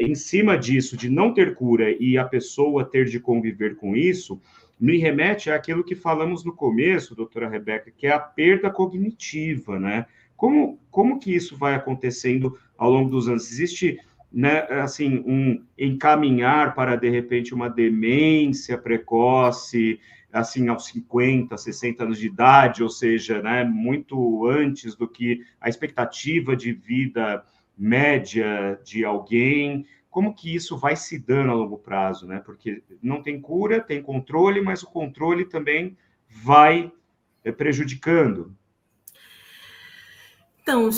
em cima disso, de não ter cura e a pessoa ter de conviver com isso, me remete àquilo que falamos no começo, doutora Rebeca, que é a perda cognitiva, né? Como que isso vai acontecendo ao longo dos anos? Existe, né, assim, um encaminhar para, de repente, uma demência precoce, assim, aos 50, 60 anos de idade, ou seja, né, muito antes do que a expectativa de vida média de alguém? Como que isso vai se dando a longo prazo, né? Porque não tem cura, tem controle, mas o controle também vai prejudicando. Então,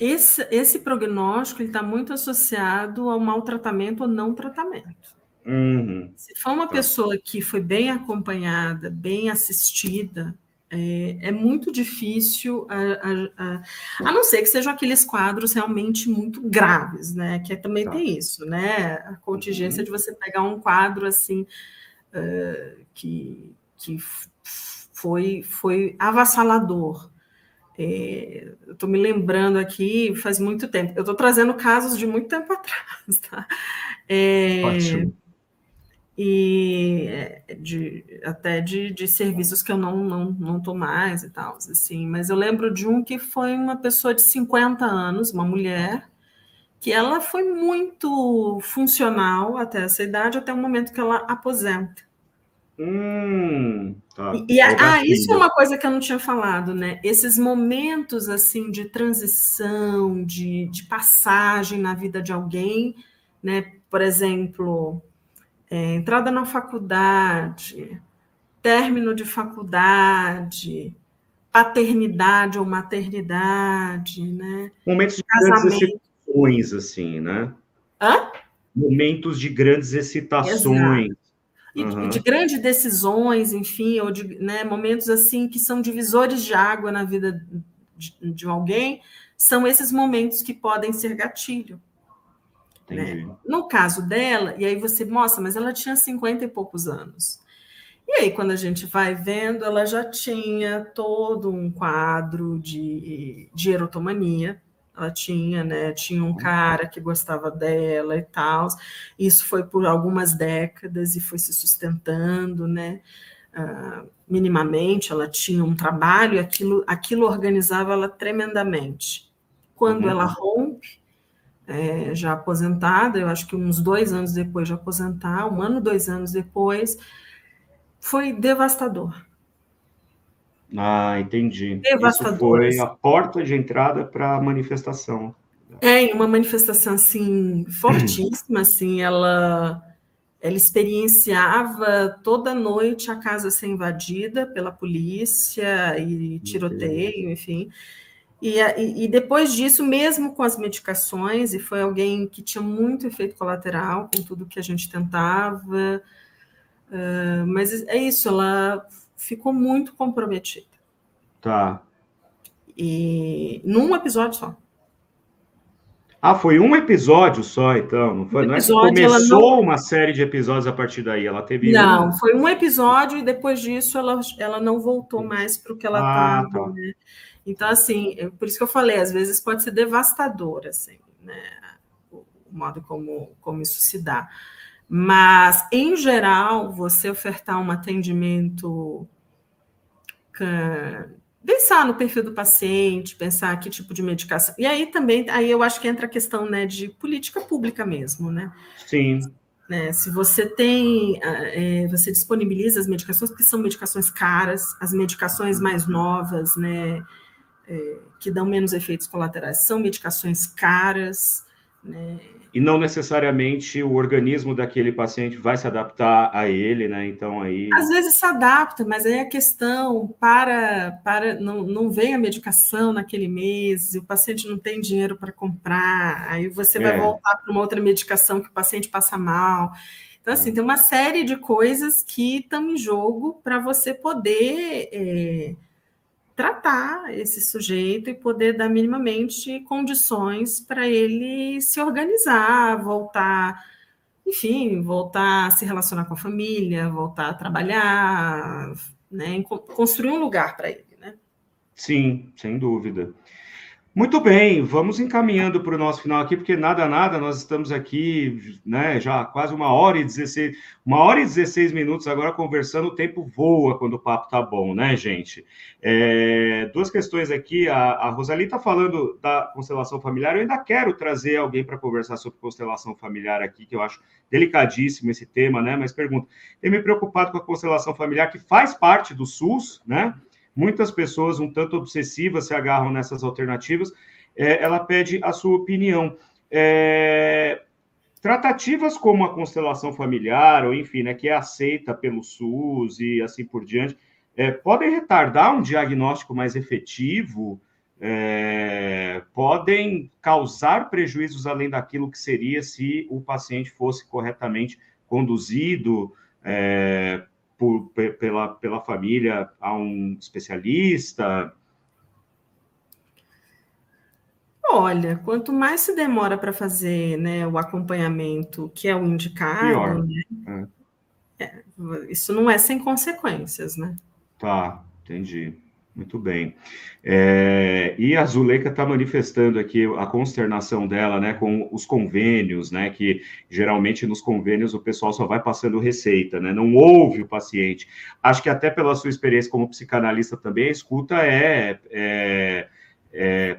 esse prognóstico está muito associado ao maltratamento ou não tratamento. Uhum. Se for uma pessoa que foi bem acompanhada, bem assistida, é muito difícil, a não ser que sejam aqueles quadros realmente muito graves, né? Que também tem isso, né? A contingência de você pegar um quadro assim que foi avassalador. Eu estou me lembrando aqui, faz muito tempo. Eu estou trazendo casos de muito tempo atrás, tá? Ótimo. E até de serviços que eu não estou mais e tal, assim. Mas eu lembro de um que foi uma pessoa de 50 anos, uma mulher, que ela foi muito funcional até essa idade, até o momento que ela aposenta. Tá. Isso é uma coisa que eu não tinha falado, né? Esses momentos assim de transição, de passagem na vida de alguém, né? Por exemplo, entrada na faculdade, término de faculdade, paternidade ou maternidade, né? Momentos de Casamento. grandes excitações, assim, né? Hã? Momentos de grandes excitações. Exato. E de grandes decisões, enfim, ou de, né, momentos assim que são divisores de água na vida de alguém, são esses momentos que podem ser gatilho. Né? No caso dela, e aí você mostra, mas ela tinha 50 e poucos anos. E aí, quando a gente vai vendo, ela já tinha todo um quadro de erotomania. Ela tinha, né? Tinha um cara que gostava dela e tal. Isso foi por algumas décadas e foi se sustentando, né? Minimamente, ela tinha um trabalho e aquilo organizava ela tremendamente. Quando ela rompe, já aposentada, eu acho que uns 2 anos depois de aposentar, 1 ano, 2 anos depois, foi devastador. Entendi. Devastador. Isso foi a porta de entrada para a manifestação. Uma manifestação assim fortíssima, assim, ela experienciava toda noite a casa ser invadida pela polícia e tiroteio, enfim. E depois disso, mesmo com as medicações, e foi alguém que tinha muito efeito colateral com tudo que a gente tentava, mas é isso, ela ficou muito comprometida. Tá. E num episódio só. Ah, foi um episódio só, então. Não Um foi, não é que episódio, ela não. começou uma série de episódios a partir daí. Ela teve Não, um. foi um episódio e depois disso ela não voltou mais para o que ela estava, Ah, tá. né? Então, assim, por isso que eu falei, às vezes pode ser devastador, assim, né? O modo como isso se dá. Mas, em geral, você ofertar um atendimento, pensar no perfil do paciente, pensar que tipo de medicação. E aí também, aí eu acho que entra a questão, né, de política pública mesmo, né? Sim. Né, se você tem, você disponibiliza as medicações, porque são medicações caras, as medicações mais novas, né, que dão menos efeitos colaterais, são medicações caras, né? E não necessariamente o organismo daquele paciente vai se adaptar a ele, né? Então aí. Às vezes se adapta, mas aí a questão não vem a medicação naquele mês, e o paciente não tem dinheiro para comprar, aí você vai É. voltar para uma outra medicação que o paciente passa mal. Então, assim, tem uma série de coisas que estão em jogo para você poder tratar esse sujeito e poder dar minimamente condições para ele se organizar, voltar, enfim, voltar a se relacionar com a família, voltar a trabalhar, né, construir um lugar para ele, né? Sim, sem dúvida. Muito bem, vamos encaminhando para o nosso final aqui, porque nada, nós estamos aqui, né, já quase 1h16, 1h16 agora conversando, o tempo voa quando o papo tá bom, né, gente? Duas questões aqui, a Rosali está falando da constelação familiar, eu ainda quero trazer alguém para conversar sobre constelação familiar aqui, que eu acho delicadíssimo esse tema, né, mas pergunta, tenho me preocupado com a constelação familiar, que faz parte do SUS, né? Muitas pessoas, um tanto obsessivas, se agarram nessas alternativas. Ela pede a sua opinião. Tratativas como a constelação familiar, ou enfim, né, que é aceita pelo SUS e assim por diante, podem retardar um diagnóstico mais efetivo, podem causar prejuízos além daquilo que seria se o paciente fosse corretamente conduzido pela família a um especialista? Olha, quanto mais se demora para fazer, né, o acompanhamento, que é o indicado, Pior. né, isso não é sem consequências, né? Tá, entendi. Muito bem. E a Zuleika está manifestando aqui a consternação dela, né, com os convênios, né, que geralmente nos convênios o pessoal só vai passando receita, né, não ouve o paciente. Acho que até pela sua experiência como psicanalista também, a escuta é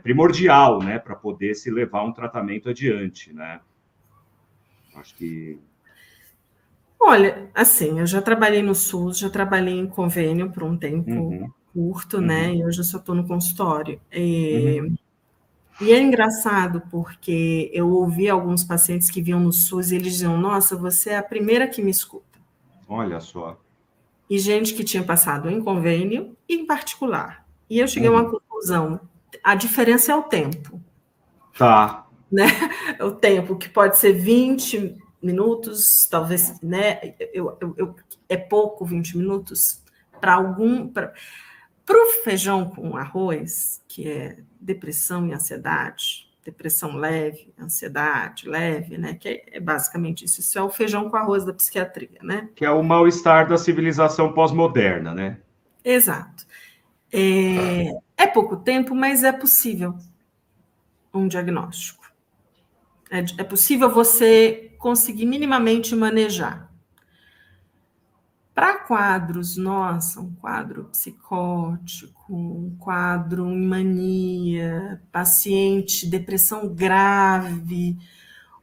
primordial, né, para poder se levar um tratamento adiante, né. Acho que. Olha, assim, eu já trabalhei no SUS, já trabalhei em convênio por um tempo Uhum, curto, né? uhum, E hoje eu só estou no consultório. uhum. E é engraçado porque eu ouvi alguns pacientes que vinham no SUS e eles diziam: Nossa, você é a primeira que me escuta. Olha só. E gente que tinha passado em convênio e em particular. E eu cheguei a uma Uhum. conclusão: a diferença é o tempo, Tá. né? O tempo, que pode ser 20 minutos, talvez, né? É pouco 20 minutos para algum. Para o feijão com arroz, que é depressão e ansiedade, depressão leve, ansiedade leve, né? Que é basicamente isso. Isso é o feijão com arroz da psiquiatria, né? Que é o mal-estar da civilização pós-moderna, né? Exato. É pouco tempo, mas é possível um diagnóstico. É possível você conseguir minimamente manejar. Para quadros, nossa, um quadro psicótico, um quadro em mania, paciente, depressão grave,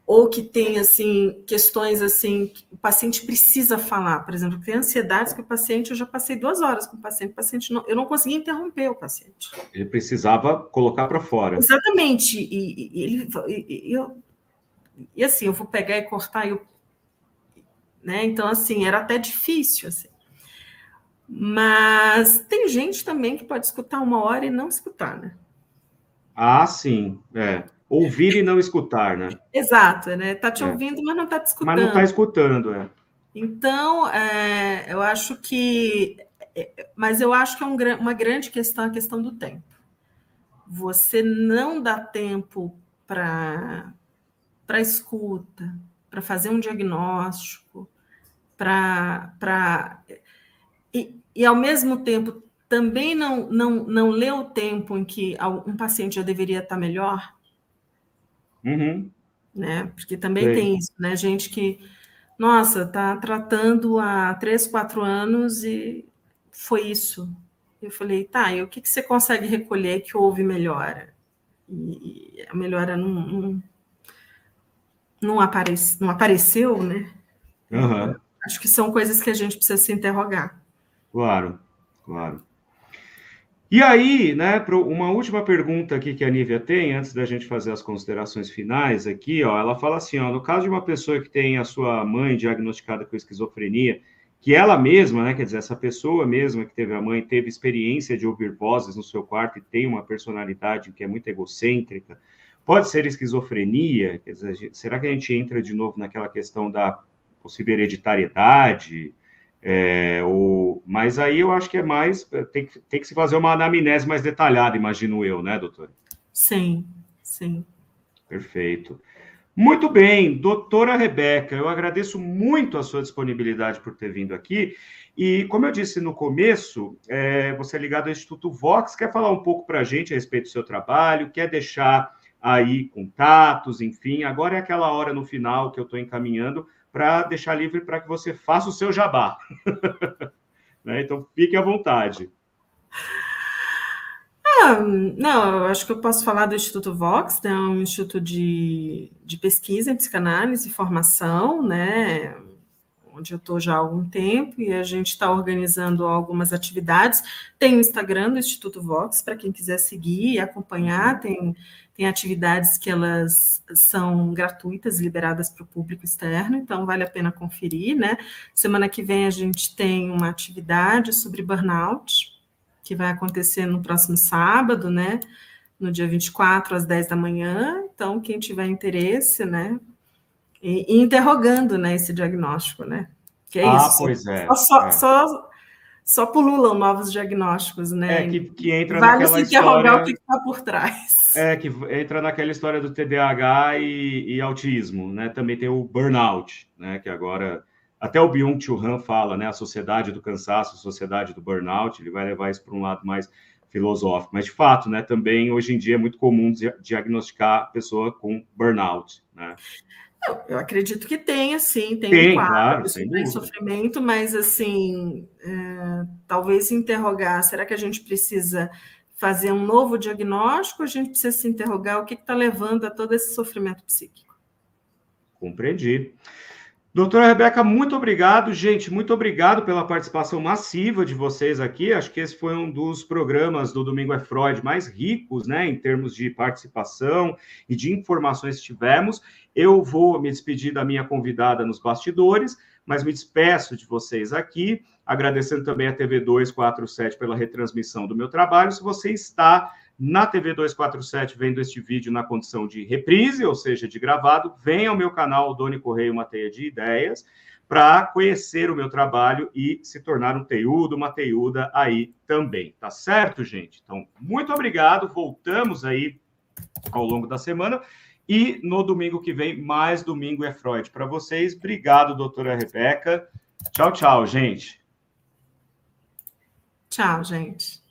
ou que tem assim questões assim, que o paciente precisa falar, por exemplo, tem ansiedades que o paciente, eu já passei 2 horas com o paciente não, eu não conseguia interromper o paciente. Ele precisava colocar para fora. Exatamente, e assim, eu vou pegar e cortar, né? Então assim, era até difícil assim. Mas tem gente também que pode escutar 1 hora e não escutar, né? Ah, sim. Ouvir e não escutar, né? Exato, né? Tá te É. ouvindo, mas não tá te Mas não está escutando. escutando, Então, eu acho que. Mas eu acho que é uma grande questão a questão do tempo. Você não dá tempo para escuta, para fazer um diagnóstico, e ao mesmo tempo também não ler o tempo em que um paciente já deveria estar melhor, né? Porque também tem isso, né? Gente que, nossa, está tratando há 3, 4 anos e foi isso. Eu falei, tá, e o que você consegue recolher que houve melhora? E a melhora não apareceu, né? Acho que são coisas que a gente precisa se interrogar. Claro. E aí, né, uma última pergunta aqui que a Nívia tem, antes da gente fazer as considerações finais aqui, ó, ela fala assim, ó, no caso de uma pessoa que tem a sua mãe diagnosticada com esquizofrenia, que ela mesma, né, quer dizer, essa pessoa mesma que teve a mãe, teve experiência de ouvir vozes no seu quarto e tem uma personalidade que é muito egocêntrica, pode ser esquizofrenia? Quer dizer, será que a gente entra de novo naquela questão da possível hereditariedade? Mas aí eu acho que é mais, tem que se fazer uma anamnese mais detalhada, imagino eu, né, doutora? Sim. Perfeito. Muito bem, doutora Rebeca, eu agradeço muito a sua disponibilidade por ter vindo aqui, e como eu disse no começo, você é ligado ao Instituto Vox, quer falar um pouco para a gente a respeito do seu trabalho, quer deixar aí contatos, enfim, agora é aquela hora no final que eu estou encaminhando para deixar livre para que você faça o seu jabá. Né? Então, fique à vontade. Não, eu acho que eu posso falar do Instituto Vox, né? Um instituto de pesquisa em psicanálise e formação, né? Onde eu estou já há algum tempo, e a gente está organizando algumas atividades. Tem o Instagram do Instituto Vox, para quem quiser seguir e acompanhar, tem atividades que elas são gratuitas, liberadas para o público externo, então vale a pena conferir, né? Semana que vem a gente tem uma atividade sobre burnout, que vai acontecer no próximo sábado, né? No dia 24, às 10 da manhã. Então, quem tiver interesse, né? E interrogando, né, esse diagnóstico, né? Que é isso. Pois é. Só pululam novos diagnósticos, né? Que entra vale naquela se interrogar história... o que está por trás. Que entra naquela história do TDAH e autismo, né? Também tem o burnout, né? Que agora até o Byung-Chul Han fala, né? A sociedade do cansaço, a sociedade do burnout. Ele vai levar isso para um lado mais filosófico, mas de fato, né? Também hoje em dia é muito comum diagnosticar a pessoa com burnout, né? Eu acredito que tenha, sim, tem um quadro, claro, tem sofrimento, mas assim, talvez interrogar, será que a gente precisa fazer um novo diagnóstico, a gente precisa se interrogar o que está levando a todo esse sofrimento psíquico? Compreendi. Doutora Rebeca, muito obrigado. Gente, muito obrigado pela participação massiva de vocês aqui. Acho que esse foi um dos programas do Domingo é Freud mais ricos, né, em termos de participação e de informações que tivemos. Eu vou me despedir da minha convidada nos bastidores, mas me despeço de vocês aqui, agradecendo também a TV 247 pela retransmissão do meu trabalho. Se você está na TV 247 vendo este vídeo na condição de reprise, ou seja, de gravado, venha ao meu canal Doni Correia, uma teia de ideias, para conhecer o meu trabalho e se tornar um teiudo, uma teiuda aí também, tá certo, gente? Então, muito obrigado, voltamos aí ao longo da semana, e no domingo que vem, mais Domingo é Freud para vocês. Obrigado, doutora Rebeca. Tchau, tchau, gente. Tchau, gente.